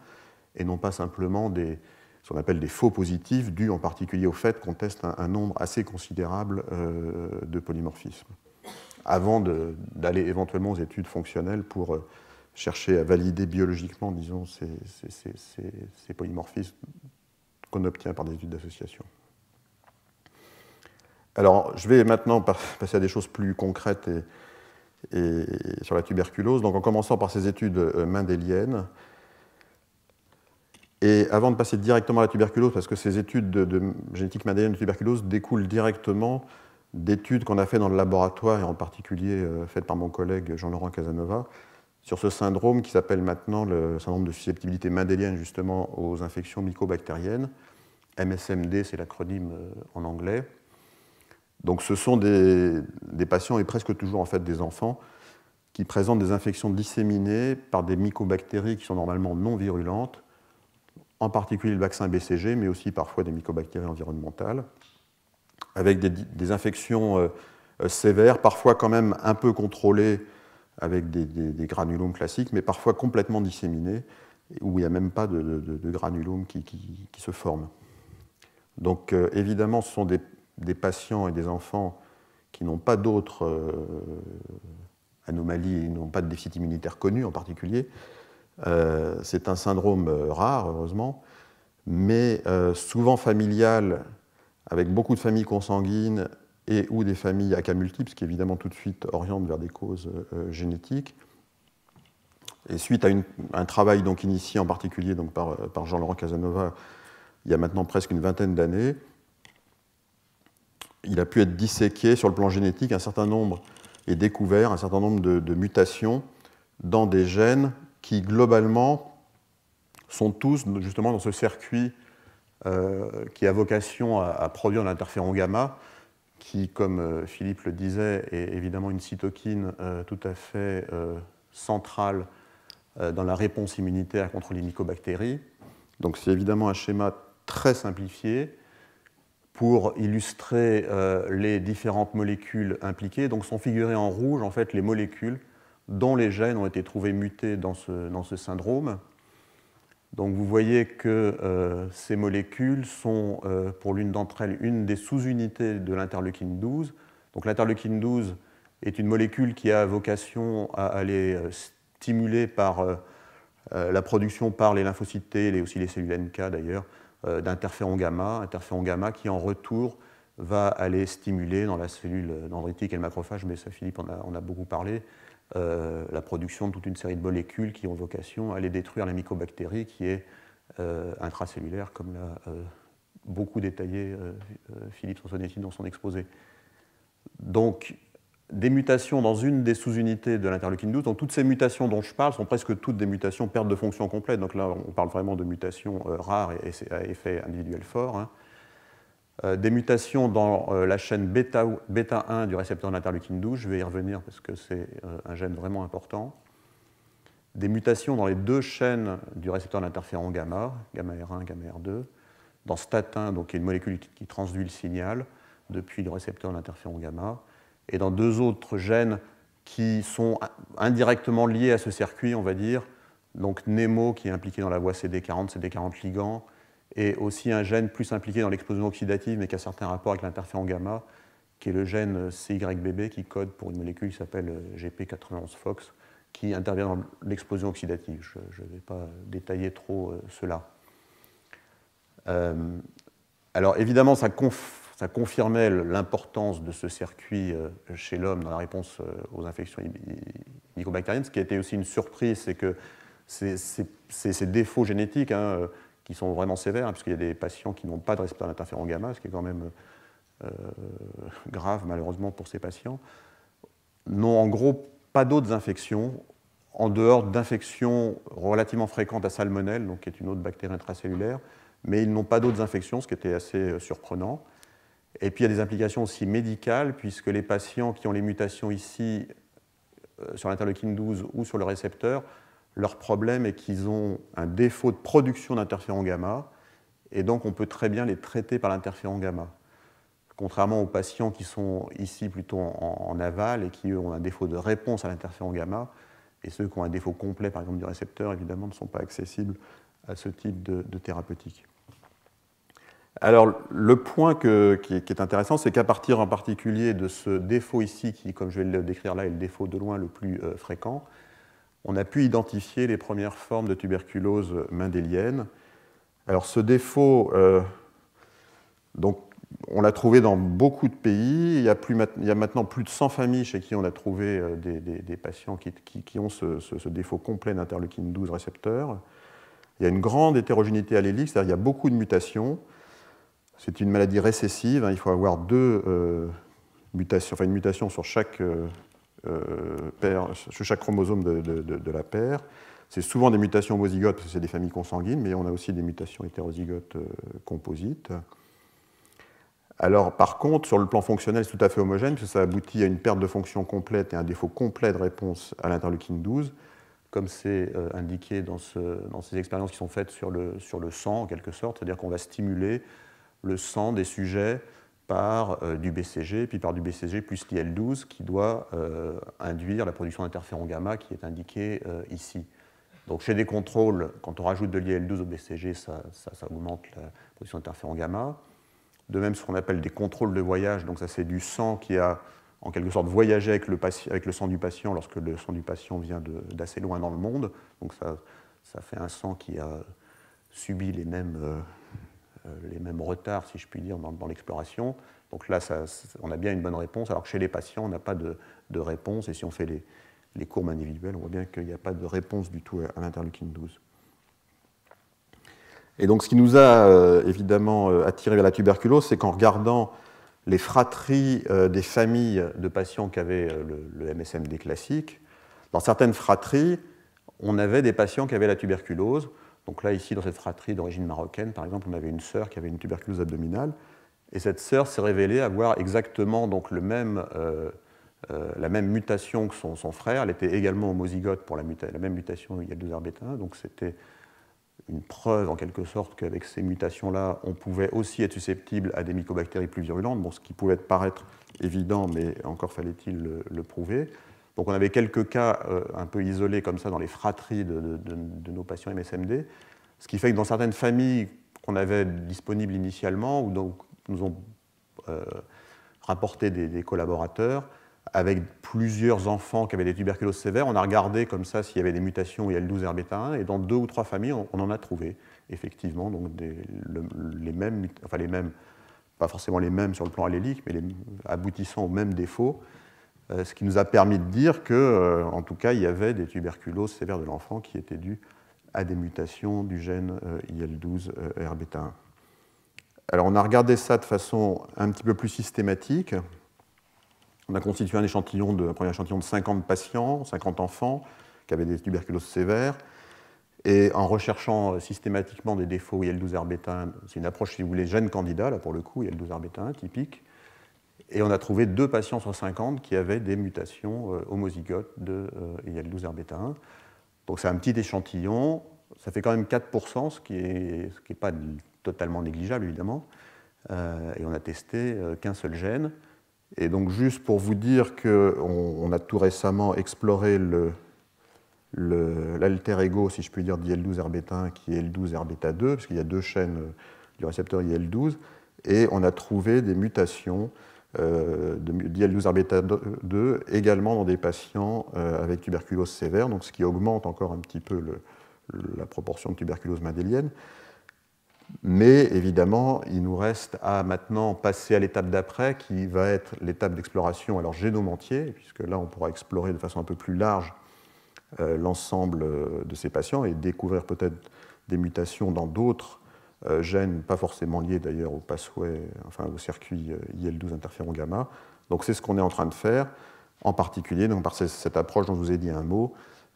et non pas simplement ce qu'on appelle des faux positifs, dus en particulier au fait qu'on teste un nombre assez considérable de polymorphismes, avant d'aller éventuellement aux études fonctionnelles pour chercher à valider biologiquement, disons, ces polymorphismes qu'on obtient par des études d'association. Alors, je vais maintenant passer à des choses plus concrètes et sur la tuberculose, donc en commençant par ces études mendéliennes. Et avant de passer directement à la tuberculose, parce que ces études de génétique mendélienne de tuberculose découlent directement d'études qu'on a faites dans le laboratoire, et en particulier faites par mon collègue Jean-Laurent Casanova, sur ce syndrome qui s'appelle maintenant le syndrome de susceptibilité mendélienne justement aux infections mycobactériennes. MSMD, c'est l'acronyme en anglais. Donc ce sont des patients, et presque toujours en fait des enfants, qui présentent des infections disséminées par des mycobactéries qui sont normalement non virulentes, en particulier le vaccin BCG, mais aussi parfois des mycobactéries environnementales, avec des infections sévères, parfois quand même un peu contrôlées avec des granulomes classiques, mais parfois complètement disséminés, où il n'y a même pas de granulomes qui se forment. Donc évidemment, ce sont des patients et des enfants qui n'ont pas d'autres anomalies, ils n'ont pas de déficit immunitaire connu en particulier. C'est un syndrome rare, heureusement, mais souvent familial, avec beaucoup de familles consanguines et ou des familles à cas multiples, ce qui évidemment tout de suite oriente vers des causes génétiques. Et suite à un travail donc initié en particulier donc par Jean-Laurent Casanova, il y a maintenant presque une vingtaine d'années, il a pu être disséqué sur le plan génétique, un certain nombre est découvert, un certain nombre de mutations dans des gènes qui, globalement, sont tous justement dans ce circuit qui a vocation à produire de l'interféron gamma, qui, comme Philippe le disait, est évidemment une cytokine tout à fait centrale dans la réponse immunitaire contre les mycobactéries. Donc c'est évidemment un schéma très simplifié pour illustrer les différentes molécules impliquées. Donc sont figurées en rouge en fait les molécules dont les gènes ont été trouvés mutés dans ce syndrome. Donc vous voyez que ces molécules sont, pour l'une d'entre elles, une des sous-unités de l'interleukine 12. Donc l'interleukine 12 est une molécule qui a vocation à aller stimuler par la production par les lymphocytes T et aussi les cellules NK d'ailleurs d'interféron gamma qui en retour va aller stimuler dans la cellule dendritique et le macrophage, mais ça Philippe en a beaucoup parlé, la production de toute une série de molécules qui ont vocation à aller détruire la mycobactérie qui est intracellulaire, comme l'a beaucoup détaillé Philippe Sansonetti dans son exposé. Donc, des mutations dans une des sous-unités de l'interleukine 12. Donc, toutes ces mutations dont je parle sont presque toutes des mutations perte de fonction complète. Donc là, on parle vraiment de mutations rares et à effet individuel fort. Hein. Des mutations dans la chaîne bêta 1 du récepteur de l'interleukine 12, je vais y revenir parce que c'est un gène vraiment important. Des mutations dans les deux chaînes du récepteur de l'interféron gamma, gamma R1, gamma R2, dans STAT1, donc qui est une molécule qui transduit le signal depuis le récepteur de l'interféron gamma, et dans deux autres gènes qui sont indirectement liés à ce circuit, on va dire, donc NEMO qui est impliqué dans la voie CD40 ligand, et aussi un gène plus impliqué dans l'explosion oxydative, mais qui a certains rapports avec l'interféron gamma, qui est le gène CYBB, qui code pour une molécule qui s'appelle GP91-FOX, qui intervient dans l'explosion oxydative. Je ne vais pas détailler trop cela. Alors évidemment, ça confirmait l'importance de ce circuit chez l'homme dans la réponse aux infections mycobactériennes. Ce qui a été aussi une surprise, c'est que ces défauts génétiques, hein, qui sont vraiment sévères, hein, puisqu'il y a des patients qui n'ont pas de récepteur d'interféron gamma, ce qui est quand même grave malheureusement pour ces patients, n'ont en gros pas d'autres infections en dehors d'infections relativement fréquentes à salmonelle, donc qui est une autre bactérie intracellulaire, mais ils n'ont pas d'autres infections, ce qui était assez surprenant. Et puis il y a des implications aussi médicales, puisque les patients qui ont les mutations ici sur l'interleukine 12 ou sur le récepteur, leur problème est qu'ils ont un défaut de production d'interféron gamma, et donc on peut très bien les traiter par l'interféron gamma. Contrairement aux patients qui sont ici plutôt en aval et qui ont un défaut de réponse à l'interféron gamma, et ceux qui ont un défaut complet, par exemple, du récepteur, évidemment, ne sont pas accessibles à ce type de thérapeutique. Alors, le point qui est intéressant, c'est qu'à partir en particulier de ce défaut ici, qui, comme je vais le décrire là, est le défaut de loin le plus fréquent, on a pu identifier les premières formes de tuberculose mendélienne. Alors, ce défaut, donc, on l'a trouvé dans beaucoup de pays. Il y a maintenant plus de 100 familles chez qui on a trouvé des patients qui ont ce défaut complet d'interleukine 12 récepteur. Il y a une grande hétérogénéité allélique, c'est-à-dire qu'il y a beaucoup de mutations. C'est une maladie récessive, hein, il faut avoir deux mutations, enfin une mutation sur chaque chromosome de la paire. C'est souvent des mutations homozygotes parce que c'est des familles consanguines, mais on a aussi des mutations hétérozygotes composites. Alors, par contre, sur le plan fonctionnel, c'est tout à fait homogène, puisque ça aboutit à une perte de fonction complète et un défaut complet de réponse à l'interleukine 12, comme c'est indiqué dans ces expériences qui sont faites sur le sang, en quelque sorte, c'est-à-dire qu'on va stimuler le sang des sujets par du BCG, puis par du BCG plus l'IL-12, qui doit induire la production d'interféron gamma, qui est indiqué ici. Donc, chez des contrôles, quand on rajoute de l'IL-12 au BCG, ça augmente la production d'interféron gamma. De même, ce qu'on appelle des contrôles de voyage, donc ça c'est du sang qui a en quelque sorte voyagé avec le sang du patient lorsque le sang du patient vient d'assez loin dans le monde. Donc ça fait un sang qui a subi les mêmes retards, si je puis dire, dans l'exploration. Donc là, on a bien une bonne réponse, alors que chez les patients, on n'a pas de réponse. Et si on fait les courbes individuelles, on voit bien qu'il n'y a pas de réponse du tout à l'interleukine 12. Et donc, ce qui nous a évidemment attiré vers la tuberculose, c'est qu'en regardant les fratries des familles de patients qui avaient le MSMD classique. Dans certaines fratries, on avait des patients qui avaient la tuberculose. Donc là, ici, dans cette fratrie d'origine marocaine, par exemple, on avait une sœur qui avait une tuberculose abdominale. Et cette sœur s'est révélée avoir exactement donc, la même mutation que son frère. Elle était également homozygote pour la même mutation IL12RBT1. Donc c'était une preuve, en quelque sorte, qu'avec ces mutations-là, on pouvait aussi être susceptible à des mycobactéries plus virulentes. Bon, ce qui pouvait paraître évident, mais encore fallait-il le prouver. Donc on avait quelques cas un peu isolés comme ça dans les fratries de nos patients MSMD, ce qui fait que dans certaines familles qu'on avait disponibles initialement, ou donc nous ont rapporté des collaborateurs, avec plusieurs enfants qui avaient des tuberculoses sévères, on a regardé comme ça s'il y avait des mutations IL12RBT1, et dans 2 ou 3 familles, on en a trouvé, effectivement, donc les mêmes, pas forcément les mêmes sur le plan allélique, mais aboutissant aux mêmes défauts. Ce qui nous a permis de dire qu'en tout cas, il y avait des tuberculoses sévères de l'enfant qui étaient dues à des mutations du gène IL12RBT1. Alors, on a regardé ça de façon un petit peu plus systématique. On a constitué un premier échantillon de 50 patients, 50 enfants qui avaient des tuberculoses sévères. Et en recherchant systématiquement des défauts IL12RBT1, c'est une approche, si vous voulez, gène candidat, là pour le coup, IL12RBT1 typique. Et on a trouvé 2 patients sur 50 qui avaient des mutations homozygotes de IL12RBT1. Donc c'est un petit échantillon, ça fait quand même 4%, ce qui n'est pas totalement négligeable évidemment. Et on a testé qu'un seul gène. Et donc juste pour vous dire qu'on a tout récemment exploré l'alter ego, si je puis dire, d'IL12RBT1 qui est IL12RBT2, parce qu'il y a 2 chaînes du récepteur IL12, et on a trouvé des mutations d'IL12RBT2 également dans des patients avec tuberculose sévère, donc ce qui augmente encore un petit peu la proportion de tuberculose mendélienne. Mais évidemment, il nous reste à maintenant passer à l'étape d'après, qui va être l'étape d'exploration alors génome entier, puisque là on pourra explorer de façon un peu plus large l'ensemble de ces patients et découvrir peut-être des mutations dans d'autres gènes, pas forcément liés d'ailleurs au pathway, enfin au circuit IL12 interféron gamma. Donc c'est ce qu'on est en train de faire, en particulier donc, par cette approche dont je vous ai dit un mot,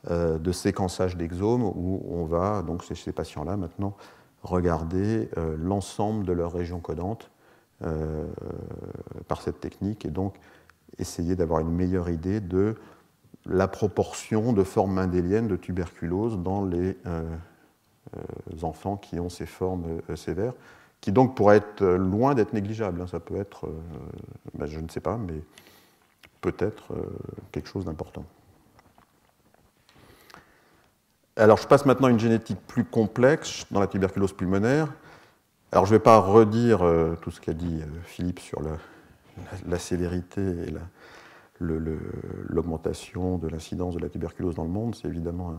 de séquençage d'exomes, où on va, donc chez ces patients-là maintenant, regarder l'ensemble de leur région codante par cette technique, et donc essayer d'avoir une meilleure idée de la proportion de formes mendéliennes de tuberculose dans les enfants qui ont ces formes sévères, qui donc pourraient être loin d'être négligeables. Ça peut être, je ne sais pas, mais peut-être quelque chose d'important. Alors je passe maintenant à une génétique plus complexe dans la tuberculose pulmonaire. Alors je ne vais pas redire tout ce qu'a dit Philippe sur la sévérité et l'augmentation de l'incidence de la tuberculose dans le monde. C'est évidemment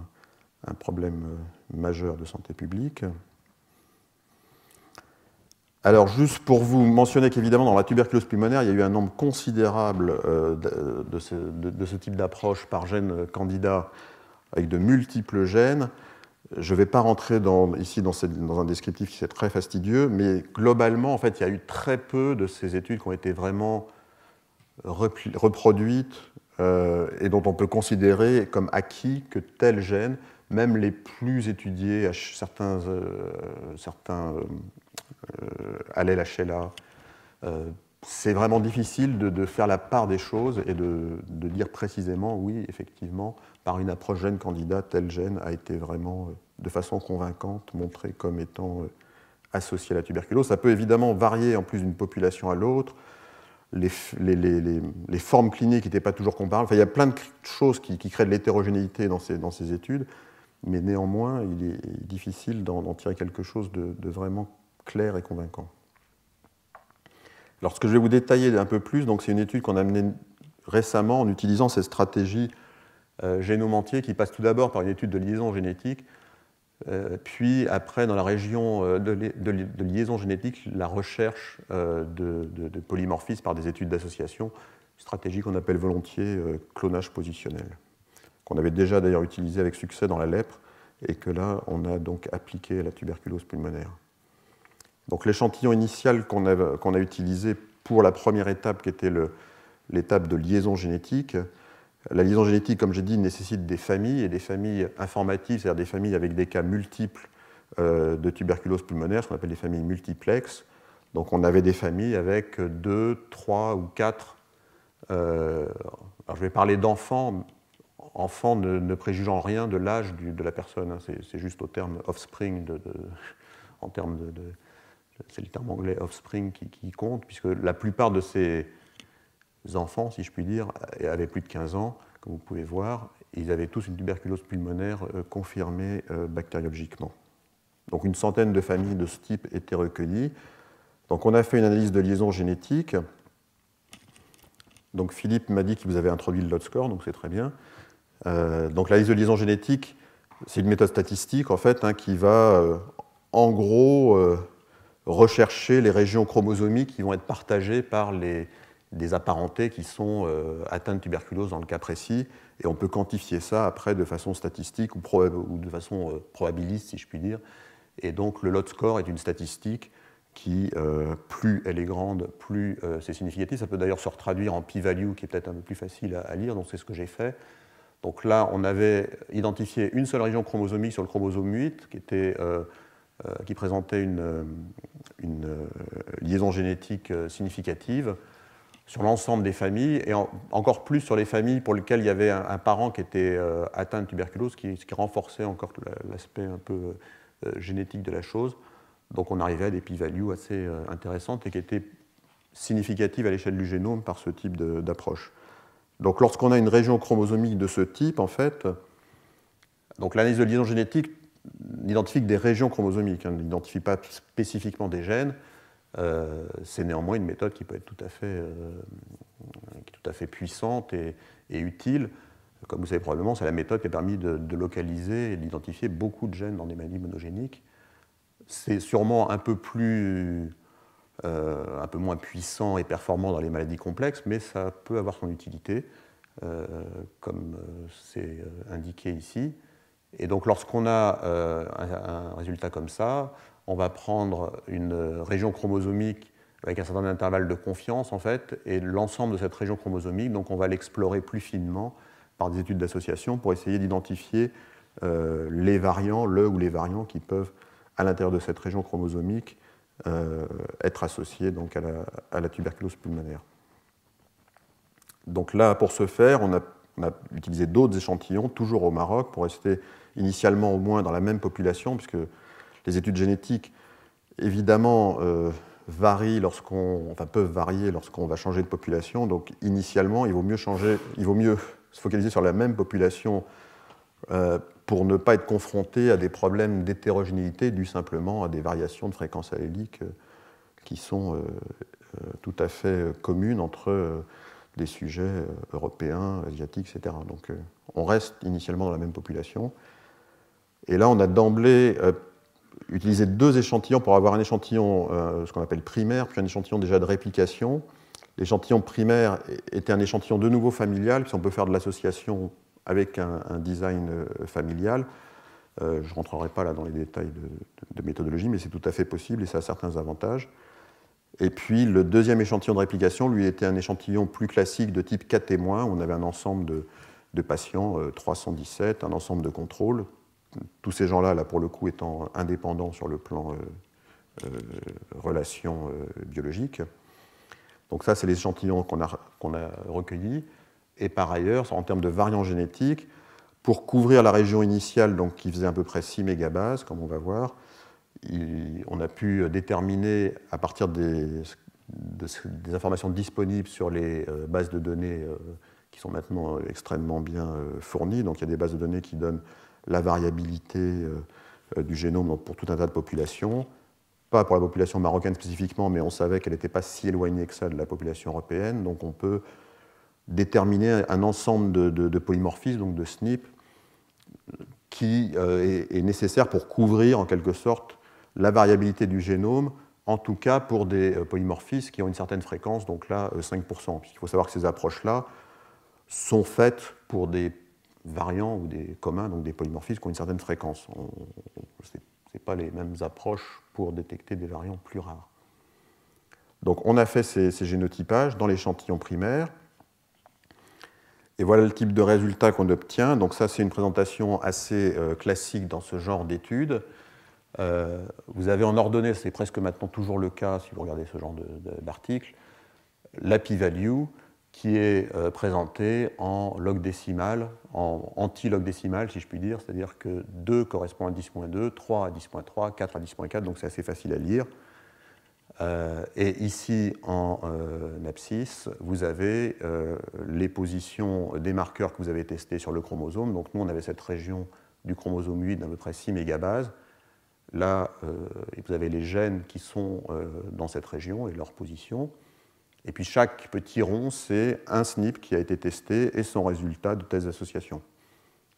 un problème majeur de santé publique. Alors, juste pour vous mentionner qu'évidemment, dans la tuberculose pulmonaire, il y a eu un nombre considérable de ce type d'approche par gène candidat avec de multiples gènes. Je ne vais pas rentrer ici dans un descriptif qui est très fastidieux, mais globalement, en fait, il y a eu très peu de ces études qui ont été vraiment reproduites et dont on peut considérer comme acquis que tel gène, même les plus étudiés, certains allèles HLA, c'est vraiment difficile de faire la part des choses et de dire précisément, oui, effectivement, par une approche gène candidat, tel gène a été vraiment, de façon convaincante, montré comme étant associé à la tuberculose. Ça peut évidemment varier en plus d'une population à l'autre. Les formes cliniques n'étaient pas toujours comparables. Enfin, il y a plein de choses qui créent de l'hétérogénéité dans ces études, mais néanmoins, il est difficile d'en tirer quelque chose de vraiment clair et convaincant. Alors, ce que je vais vous détailler un peu plus, c'est une étude qu'on a menée récemment en utilisant cette stratégie génome entier qui passe tout d'abord par une étude de liaison génétique, puis après, dans la région de liaison génétique, la recherche de polymorphisme par des études d'association, une stratégie qu'on appelle volontiers clonage positionnel, qu'on avait déjà d'ailleurs utilisé avec succès dans la lèpre, et que là, on a donc appliqué à la tuberculose pulmonaire. Donc l'échantillon initial qu'on a utilisé pour la première étape qui était l'étape de liaison génétique. La liaison génétique, comme j'ai dit, nécessite des familles, et des familles informatives, c'est-à-dire des familles avec des cas multiples de tuberculose pulmonaire, ce qu'on appelle des familles multiplexes. Donc on avait des familles avec 2, 3 ou 4. Alors je vais parler d'enfants. Enfants ne préjugeant rien de l'âge de la personne. Hein. C'est juste au terme offspring, en termes c'est le terme anglais offspring qui compte, puisque la plupart de ces enfants, si je puis dire, avaient plus de 15 ans, comme vous pouvez voir. Ils avaient tous une tuberculose pulmonaire confirmée bactériologiquement. Donc une centaine de familles de ce type étaient recueillies. Donc on a fait une analyse de liaison génétique. Donc Philippe m'a dit qu'il vous avait introduit le lot score, donc c'est très bien. Donc l'analyse de liaison génétique, c'est une méthode statistique en fait, hein, qui va en gros rechercher les régions chromosomiques qui vont être partagées par des apparentés qui sont atteints de tuberculose dans le cas précis, et on peut quantifier ça après de façon statistique ou de façon probabiliste, si je puis dire. Et donc le lot score est une statistique qui, plus elle est grande, plus c'est significatif. Ça peut d'ailleurs se retraduire en p-value, qui est peut-être un peu plus facile à lire, donc c'est ce que j'ai fait. Donc là, on avait identifié une seule région chromosomique sur le chromosome 8, qui présentait une liaison génétique significative sur l'ensemble des familles, et encore plus sur les familles pour lesquelles il y avait un parent qui était atteint de tuberculose, ce qui renforçait encore l'aspect un peu génétique de la chose. Donc on arrivait à des p-values assez intéressantes et qui étaient significatives à l'échelle du génome par ce type d'approche. Donc lorsqu'on a une région chromosomique de ce type, en fait, donc l'analyse de liaison génétique n'identifie que des régions chromosomiques, hein, n'identifie pas spécifiquement des gènes. C'est néanmoins une méthode qui peut être tout à fait puissante et utile. Comme vous savez probablement, c'est la méthode qui a permis de localiser et d'identifier beaucoup de gènes dans des maladies monogéniques. C'est sûrement un peu moins puissant et performant dans les maladies complexes, mais ça peut avoir son utilité, comme c'est indiqué ici. Et donc lorsqu'on a un résultat comme ça, on va prendre une région chromosomique avec un certain intervalle de confiance, en fait, et l'ensemble de cette région chromosomique, donc on va l'explorer plus finement par des études d'association pour essayer d'identifier les variants, ou les variants qui peuvent, à l'intérieur de cette région chromosomique, être associés donc, à la tuberculose pulmonaire. Donc là, pour ce faire, on a utilisé d'autres échantillons, toujours au Maroc, pour rester initialement au moins dans la même population, puisque les études génétiques, évidemment, peuvent varier lorsqu'on va changer de population. Donc initialement, il vaut mieux se focaliser sur la même population pour ne pas être confronté à des problèmes d'hétérogénéité dus simplement à des variations de fréquence allélique qui sont tout à fait communes entre des sujets européens, asiatiques, etc. Donc on reste initialement dans la même population. Et là, on a d'emblée utilisé 2 échantillons pour avoir un échantillon, ce qu'on appelle primaire, puis un échantillon déjà de réplication. L'échantillon primaire était un échantillon de nouveau familial, puis on peut faire de l'association avec un design familial. Je ne rentrerai pas là dans les détails de méthodologie, mais c'est tout à fait possible et ça a certains avantages. Et puis le deuxième échantillon de réplication, lui, était un échantillon plus classique de type cas témoin. On avait un ensemble de patients, 317, un ensemble de contrôles. Tous ces gens-là, là, pour le coup, étant indépendants sur le plan relations biologiques. Donc ça, c'est les échantillons qu'on a recueillis. Et par ailleurs, en termes de variants génétiques, pour couvrir la région initiale, donc, qui faisait à peu près 6 mégabases, comme on va voir, on a pu déterminer, à partir des informations disponibles sur les bases de données qui sont maintenant extrêmement bien fournies, donc il y a des bases de données qui donnent la variabilité du génome pour tout un tas de populations, pas pour la population marocaine spécifiquement, mais on savait qu'elle n'était pas si éloignée que ça de la population européenne, donc on peut déterminer un ensemble de polymorphismes, donc de SNP, qui est nécessaire pour couvrir en quelque sorte la variabilité du génome, en tout cas pour des polymorphismes qui ont une certaine fréquence, donc là 5%. Il faut savoir que ces approches-là sont faites pour des variants ou des communs, donc des polymorphismes qui ont une certaine fréquence. Ce n'est pas les mêmes approches pour détecter des variants plus rares. Donc on a fait ces génotypages dans l'échantillon primaire. Et voilà le type de résultat qu'on obtient. Donc ça, c'est une présentation assez classique dans ce genre d'études. Vous avez en ordonnée, c'est presque maintenant toujours le cas si vous regardez ce genre d'article, la p-value qui est présentée en log décimal, en anti-log décimal si je puis dire, c'est-à-dire que 2 correspond à 10.2, 3 à 10.3, 4 à 10.4, donc c'est assez facile à lire. Et ici, en abscisse, vous avez les positions des marqueurs que vous avez testés sur le chromosome. Donc nous, on avait cette région du chromosome 8 d'à peu près 6 mégabases. Là, vous avez les gènes qui sont dans cette région et leur position. Et puis chaque petit rond, c'est un SNP qui a été testé et son résultat de test d'association.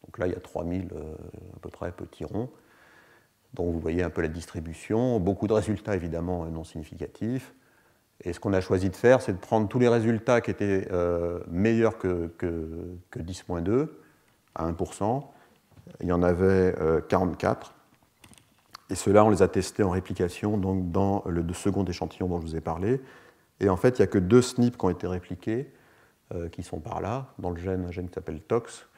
Donc là, il y a 3000 à peu près petits ronds. Donc vous voyez un peu la distribution, beaucoup de résultats évidemment non significatifs. Et ce qu'on a choisi de faire, c'est de prendre tous les résultats qui étaient meilleurs que 10.2 à 1%. Il y en avait 44. Et ceux-là, on les a testés en réplication donc dans le second échantillon dont je vous ai parlé. Et en fait, il n'y a que 2 SNP qui ont été répliqués, qui sont par là, dans le gène, un gène qui s'appelle TOX.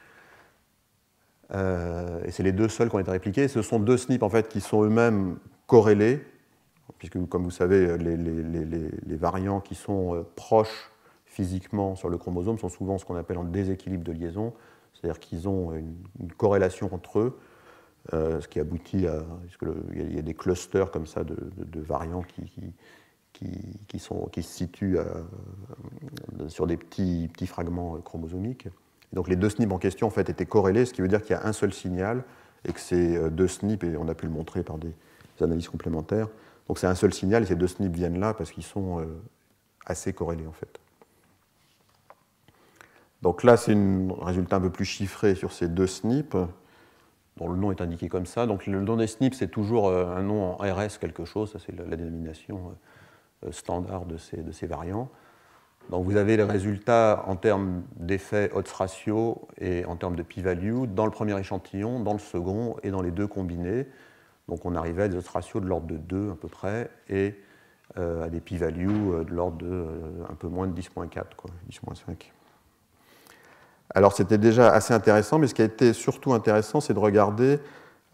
Et c'est les 2 seuls qui ont été répliqués. Ce sont 2 SNP en fait, qui sont eux-mêmes corrélés, puisque, comme vous savez, les variants qui sont proches physiquement sur le chromosome sont souvent ce qu'on appelle en déséquilibre de liaison, c'est-à-dire qu'ils ont une corrélation entre eux, ce qui aboutit à... Il y a des clusters comme ça de variants qui se situent sur des petits fragments chromosomiques. Donc les 2 SNP en question en fait, étaient corrélés, ce qui veut dire qu'il y a un seul signal et que ces 2 SNP, et on a pu le montrer par des analyses complémentaires, donc c'est un seul signal et ces 2 SNP viennent là parce qu'ils sont assez corrélés en fait. Donc là c'est un résultat un peu plus chiffré sur ces 2 SNP, dont le nom est indiqué comme ça. Donc le nom des SNP c'est toujours un nom en RS quelque chose, ça c'est la dénomination standard de ces variants. Donc vous avez les résultats en termes d'effet odds ratio et en termes de p-value dans le premier échantillon, dans le second et dans les 2 combinés. Donc on arrivait à des odds ratio de l'ordre de 2 à peu près et à des p-value de l'ordre de un peu moins de 10.4, 10.5. Alors c'était déjà assez intéressant, mais ce qui a été surtout intéressant, c'est de regarder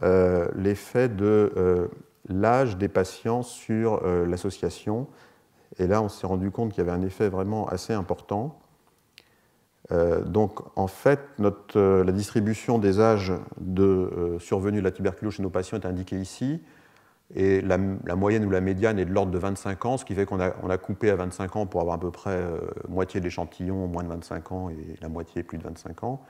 l'effet de l'âge des patients sur l'association. Et là, on s'est rendu compte qu'il y avait un effet vraiment assez important. Donc, en fait, la distribution des âges de survenue de la tuberculose chez nos patients est indiquée ici. Et la moyenne ou la médiane est de l'ordre de 25 ans, ce qui fait qu'on a coupé à 25 ans pour avoir à peu près moitié de l'échantillon moins de 25 ans et la moitié plus de 25 ans.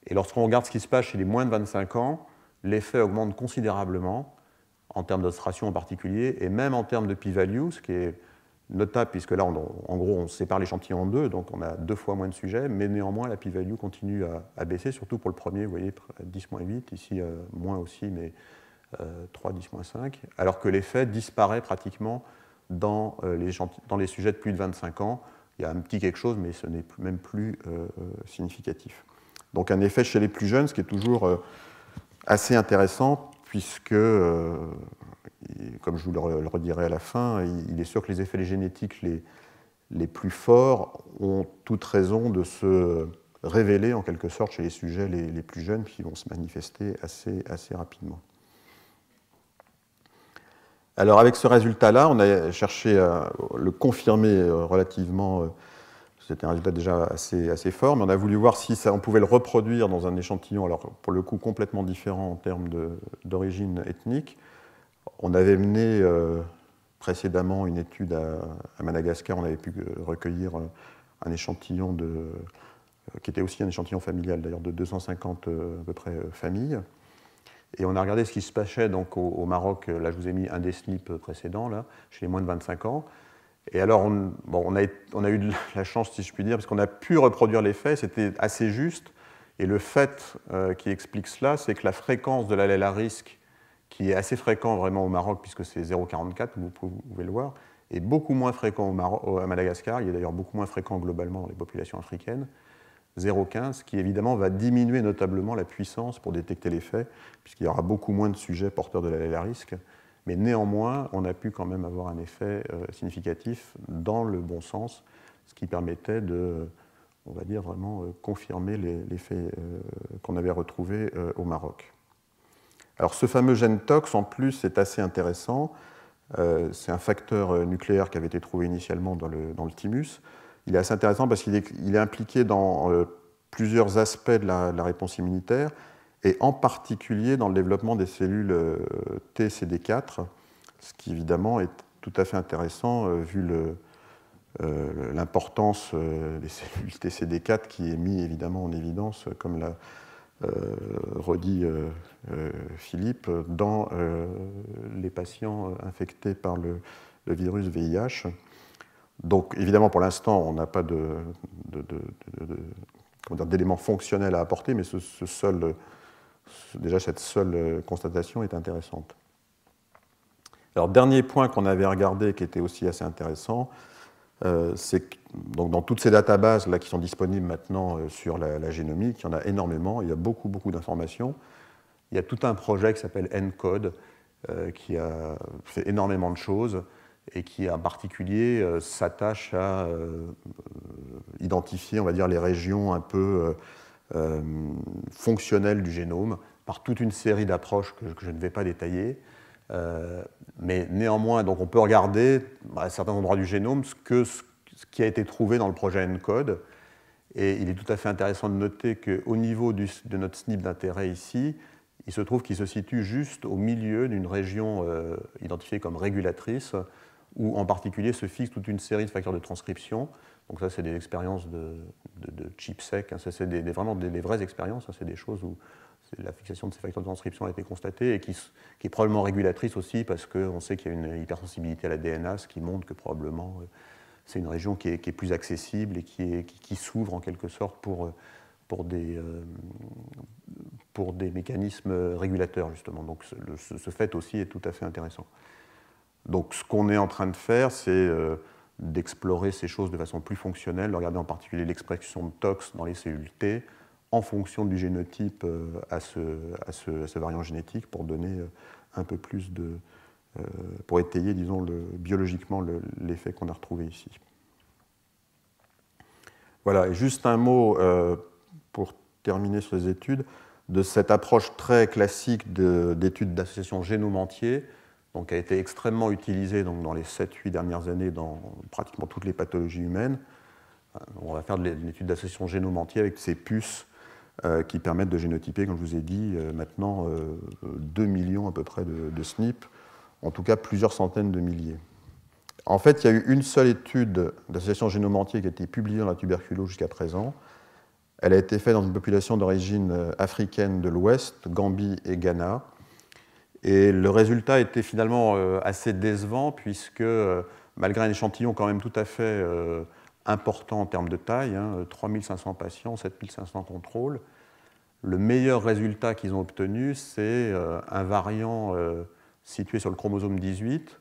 Et lorsqu'on regarde ce qui se passe chez les moins de 25 ans, l'effet augmente considérablement, en termes d'ostration en particulier, et même en termes de p-value, ce qui est notable, puisque là, en gros, on sépare l'échantillon en 2, donc on a 2 fois moins de sujets, mais néanmoins, la p-value continue à baisser, surtout pour le premier, vous voyez, 10-8, ici, moins aussi, mais 3, 10-5, alors que l'effet disparaît pratiquement dans les sujets de plus de 25 ans. Il y a un petit quelque chose, mais ce n'est même plus significatif. Donc un effet chez les plus jeunes, ce qui est toujours assez intéressant, puisque comme je vous le redirai à la fin, il est sûr que les effets génétiques les plus forts ont toute raison de se révéler en quelque sorte chez les sujets les plus jeunes, qui vont se manifester assez rapidement. Alors avec ce résultat-là, on a cherché à le confirmer relativement, c'était un résultat déjà assez fort, mais on a voulu voir si on pouvait le reproduire dans un échantillon, alors pour le coup complètement différent en termes d'origine ethnique. On avait mené précédemment une étude à Madagascar, on avait pu recueillir un échantillon qui était aussi un échantillon familial, d'ailleurs de 250 à peu près familles. Et on a regardé ce qui se passait donc, au Maroc, là je vous ai mis un des SNP précédents, là, chez les moins de 25 ans. Et alors on a eu de la chance, si je puis dire, parce qu'on a pu reproduire l'effet, c'était assez juste. Et le fait qui explique cela, c'est que la fréquence de l'allèle à risque, qui est assez fréquent vraiment au Maroc, puisque c'est 0,44, vous pouvez le voir, est beaucoup moins fréquent à Madagascar, il est d'ailleurs beaucoup moins fréquent globalement dans les populations africaines, 0,15, qui évidemment va diminuer notablement la puissance pour détecter l'effet, puisqu'il y aura beaucoup moins de sujets porteurs de l'allèle à risque, Mais néanmoins, on a pu quand même avoir un effet significatif dans le bon sens, ce qui permettait de, on va dire, vraiment confirmer l'effet qu'on avait retrouvé au Maroc. Alors ce fameux gène TOX, en plus, est assez intéressant. C'est un facteur nucléaire qui avait été trouvé initialement dans le thymus. Il est assez intéressant parce qu'il est impliqué dans plusieurs aspects de la réponse immunitaire, et en particulier dans le développement des cellules TCD4, ce qui évidemment est tout à fait intéressant vu l'importance des cellules TCD4 qui est mis évidemment en évidence, comme l'a redit Philippe, dans les patients infectés par le virus VIH. Donc évidemment pour l'instant on n'a pas d'éléments fonctionnels à apporter, mais déjà cette seule constatation est intéressante. Alors dernier point qu'on avait regardé qui était aussi assez intéressant, c'est que donc, dans toutes ces databases là, qui sont disponibles maintenant sur la génomique, il y en a énormément, il y a beaucoup d'informations. Il y a tout un projet qui s'appelle ENCODE qui a fait énormément de choses et qui en particulier s'attache à identifier, on va dire, les régions un peu fonctionnelles du génome par toute une série d'approches que je ne vais pas détailler. Mais néanmoins, donc on peut regarder à certains endroits du génome ce qui a été trouvé dans le projet ENCODE. Et il est tout à fait intéressant de noter qu'au niveau de notre SNP d'intérêt ici, il se trouve qu'il se situe juste au milieu d'une région identifiée comme régulatrice, où en particulier se fixe toute une série de facteurs de transcription. Donc ça, c'est des expériences de ChIP-seq, hein. Ça, c'est vraiment des vraies expériences, hein. C'est des choses où la fixation de ces facteurs de transcription a été constatée et qui est probablement régulatrice aussi parce qu'on sait qu'il y a une hypersensibilité à la DNA, ce qui montre que probablement c'est une région qui est plus accessible et qui s'ouvre en quelque sorte pour des mécanismes régulateurs, justement. Donc ce fait aussi est tout à fait intéressant. Donc ce qu'on est en train de faire, c'est d'explorer ces choses de façon plus fonctionnelle, de regarder en particulier l'expression de TOX dans les cellules T en fonction du génotype à ce variant génétique pour donner un peu plus pour étayer, disons, biologiquement l'effet qu'on a retrouvé ici. Voilà, et juste un mot pour terminer sur les études, de cette approche très classique d'études d'association génome entier, donc, qui a été extrêmement utilisée donc, dans les 7-8 dernières années dans pratiquement toutes les pathologies humaines. On va faire de l'étude d'association génome entier avec ces puces qui permettent de génotyper, comme je vous ai dit, maintenant 2 millions à peu près de SNP, en tout cas plusieurs centaines de milliers. En fait, il y a eu une seule étude d'association génome entier qui a été publiée dans la tuberculose jusqu'à présent. Elle a été faite dans une population d'origine africaine de l'Ouest, Gambie et Ghana. Et le résultat était finalement assez décevant puisque, malgré un échantillon quand même tout à fait important en termes de taille, hein, 3500 patients, 7500 contrôles, le meilleur résultat qu'ils ont obtenu, c'est un variant situé sur le chromosome 18,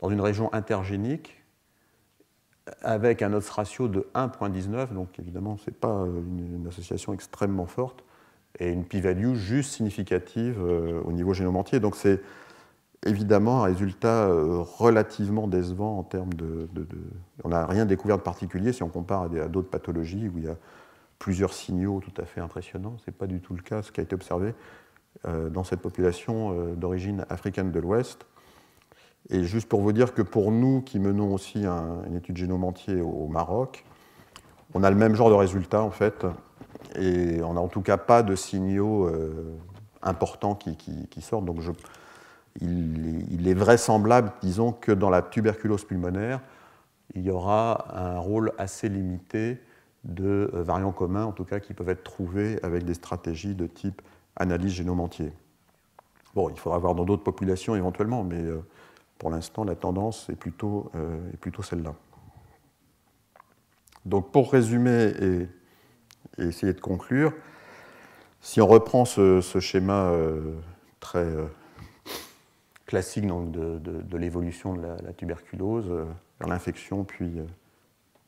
dans une région intergénique, avec un odds ratio de 1,19, donc évidemment, ce n'est pas une association extrêmement forte, et une p-value juste significative au niveau génome entier. Donc c'est évidemment un résultat relativement décevant en termes On n'a rien découvert de particulier si on compare à d'autres pathologies où il y a plusieurs signaux tout à fait impressionnants. Ce n'est pas du tout le cas, ce qui a été observé dans cette population d'origine africaine de l'Ouest. Et juste pour vous dire que pour nous, qui menons aussi une étude génome entier au Maroc, on a le même genre de résultats en fait, et on n'a en tout cas pas de signaux importants qui sortent. Donc il est vraisemblable, disons, que dans la tuberculose pulmonaire, il y aura un rôle assez limité de variants communs, en tout cas, qui peuvent être trouvés avec des stratégies de type analyse génome entier. Bon, il faudra voir dans d'autres populations éventuellement, mais pour l'instant, la tendance est plutôt celle-là. Donc, pour résumer et essayer de conclure, si on reprend ce schéma très classique donc, de l'évolution de la tuberculose vers l'infection, puis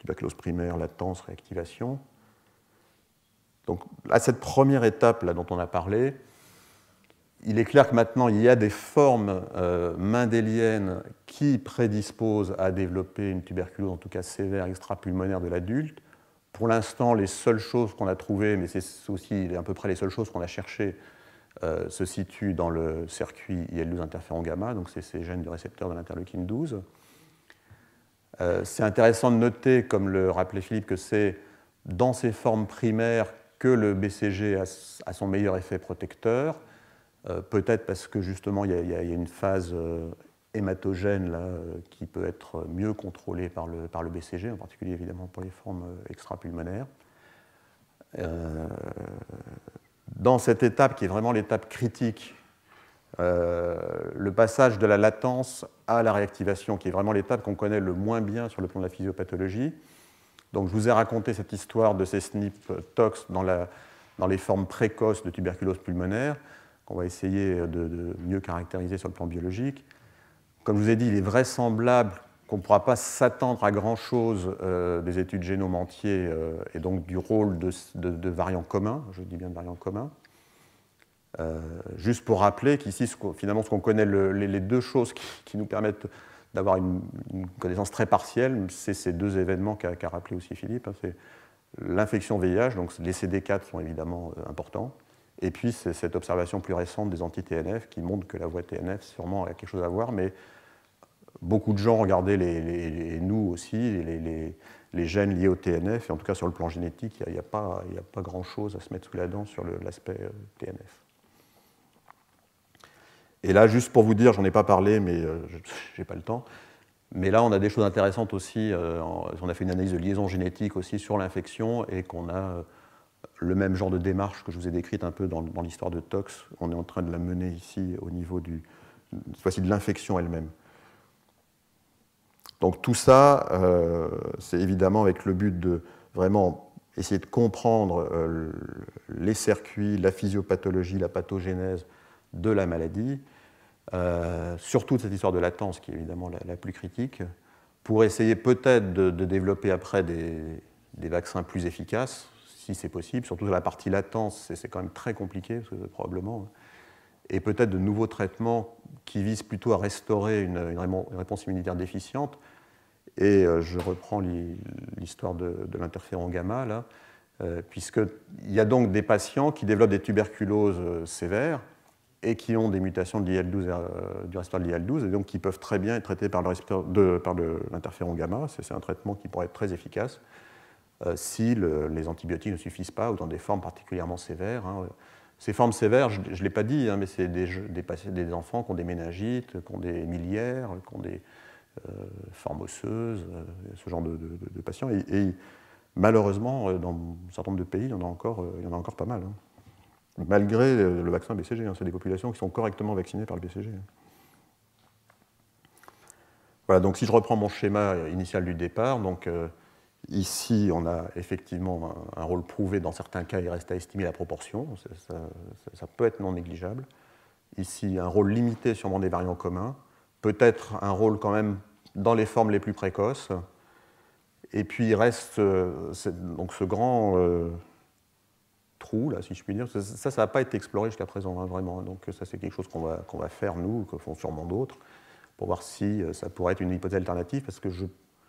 tuberculose primaire, latence, réactivation. Donc, à cette première étape là, dont on a parlé, il est clair que maintenant, il y a des formes mendéliennes qui prédisposent à développer une tuberculose, en tout cas sévère, extrapulmonaire de l'adulte. Pour l'instant, les seules choses qu'on a trouvées, mais c'est aussi à peu près les seules choses qu'on a cherchées, se situent dans le circuit IL-12 interféron gamma, donc c'est ces gènes du récepteur de l'interleukine 12. C'est intéressant de noter, comme le rappelait Philippe, que c'est dans ces formes primaires que le BCG a son meilleur effet protecteur, peut-être parce que justement il y a une phase hématogène là, qui peut être mieux contrôlée par le BCG, en particulier évidemment pour les formes extrapulmonaires. Dans cette étape qui est vraiment l'étape critique, le passage de la latence à la réactivation, qui est vraiment l'étape qu'on connaît le moins bien sur le plan de la physiopathologie. Donc je vous ai raconté cette histoire de ces SNP tox dans les formes précoces de tuberculose pulmonaire, qu'on va essayer de mieux caractériser sur le plan biologique. Comme je vous ai dit, il est vraisemblable qu'on ne pourra pas s'attendre à grand-chose des études génome entier et donc du rôle de variants communs, je dis bien de variants communs. Juste pour rappeler qu'ici, finalement, ce qu'on connaît, les deux choses qui nous permettent d'avoir une connaissance très partielle, c'est ces deux événements qu'a rappelé aussi Philippe. Hein, c'est l'infection VIH, donc les CD4 sont évidemment importants, et puis c'est cette observation plus récente des anti-TNF qui montre que la voie TNF sûrement a quelque chose à voir, mais beaucoup de gens regardaient, nous aussi, les gènes liés au TNF, et en tout cas sur le plan génétique, il n'y a pas grand-chose à se mettre sous la dent sur l'aspect TNF. Et là, juste pour vous dire, j'en ai pas parlé, mais je n'ai pas le temps, mais là, on a des choses intéressantes aussi. On a fait une analyse de liaison génétique aussi sur l'infection, et qu'on a le même genre de démarche que je vous ai décrite un peu dans l'histoire de Tox. On est en train de la mener ici au niveau cette fois-ci de l'infection elle-même. Donc tout ça, c'est évidemment avec le but de vraiment essayer de comprendre les circuits, la physiopathologie, la pathogénèse de la maladie, surtout de cette histoire de latence qui est évidemment la plus critique, pour essayer peut-être de développer après des vaccins plus efficaces, si c'est possible, surtout sur la partie latence, c'est quand même très compliqué, probablement, et peut-être de nouveaux traitements qui visent plutôt à restaurer une réponse immunitaire déficiente. Et je reprends l'histoire de l'interféron gamma, là, puisqu'il y a donc des patients qui développent des tuberculoses sévères et qui ont des mutations de l'IL-12, du récepteur de l'IL-12, et donc qui peuvent très bien être traités par l'interféron gamma. C'est un traitement qui pourrait être très efficace si les antibiotiques ne suffisent pas, ou dans des formes particulièrement sévères. Hein. Ces formes sévères, je ne l'ai pas dit, hein, mais c'est des enfants qui ont des méningites, qui ont des miliaires, qui ont des formes osseuses, ce genre de patients. Et malheureusement, dans un certain nombre de pays, il y en a encore pas mal. Hein. Malgré le vaccin BCG, hein, c'est des populations qui sont correctement vaccinées par le BCG. Voilà, donc si je reprends mon schéma initial du départ, donc ici on a effectivement un rôle prouvé, dans certains cas il reste à estimer la proportion, ça peut être non négligeable. Ici un rôle limité sûrement des variants communs, peut-être un rôle quand même dans les formes les plus précoces, et puis il reste donc ce grand trou, là, si je puis dire. Ça n'a pas été exploré jusqu'à présent, hein, vraiment. Donc ça, c'est quelque chose qu'on va faire, nous, que font sûrement d'autres, pour voir si ça pourrait être une hypothèse alternative, parce que,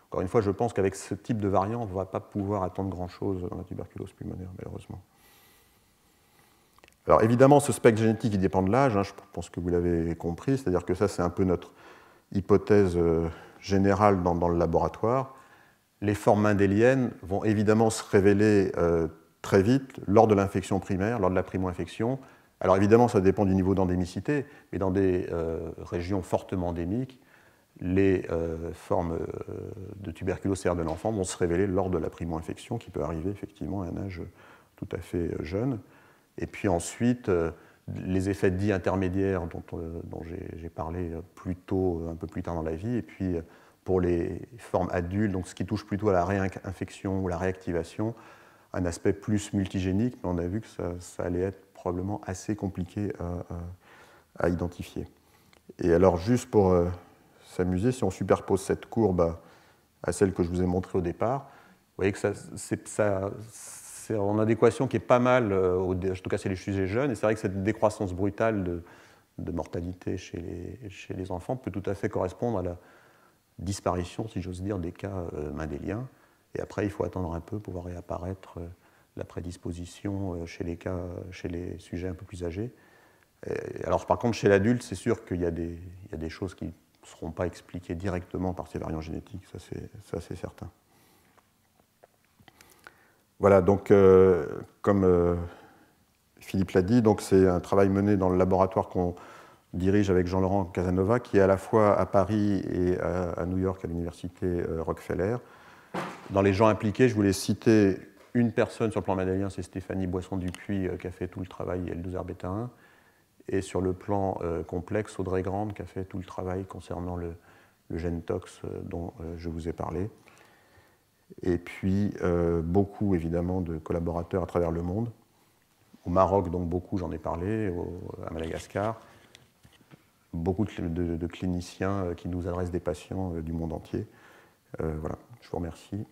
encore une fois, je pense qu'avec ce type de variant, on ne va pas pouvoir attendre grand-chose dans la tuberculose pulmonaire, malheureusement. Alors, évidemment, ce spectre génétique, il dépend de l'âge, hein, je pense que vous l'avez compris, c'est-à-dire que ça, c'est un peu notre hypothèse générale dans le laboratoire. Les formes mendéliennes vont évidemment se révéler très vite lors de l'infection primaire, lors de la primo-infection. Alors évidemment, ça dépend du niveau d'endémicité, mais dans des régions fortement endémiques, les formes de tuberculose sévère de l'enfant vont se révéler lors de la primo-infection, qui peut arriver effectivement à un âge tout à fait jeune. Et puis ensuite, les effets dits intermédiaires dont j'ai parlé plus tôt, un peu plus tard dans la vie, et puis pour les formes adultes, donc ce qui touche plutôt à la réinfection ou la réactivation, un aspect plus multigénique, mais on a vu que ça allait être probablement assez compliqué à identifier. Et alors, juste pour s'amuser, si on superpose cette courbe à celle que je vous ai montrée au départ, vous voyez que c'est c'est en adéquation qui est pas mal, en tout cas chez les sujets jeunes, et c'est vrai que cette décroissance brutale de mortalité chez les enfants peut tout à fait correspondre à la disparition, si j'ose dire, des cas mendéliens. Et après, il faut attendre un peu pour voir réapparaître la prédisposition chez les sujets un peu plus âgés. Alors, par contre, chez l'adulte, c'est sûr qu'il y a des choses qui ne seront pas expliquées directement par ces variants génétiques, ça c'est certain. Voilà, donc, comme Philippe l'a dit, c'est un travail mené dans le laboratoire qu'on dirige avec Jean-Laurent Casanova, qui est à la fois à Paris et à New York, à l'université Rockefeller. Dans les gens impliqués, je voulais citer une personne sur le plan mendélien, c'est Stéphanie Boisson-Dupuis, qui a fait tout le travail L12R-bêta1. Et sur le plan complexe, Audrey Grande, qui a fait tout le travail concernant le gène tox dont je vous ai parlé. Et puis, beaucoup, évidemment, de collaborateurs à travers le monde. Au Maroc, donc beaucoup, j'en ai parlé, à Madagascar. Beaucoup de cliniciens qui nous adressent des patients du monde entier. Voilà, je vous remercie.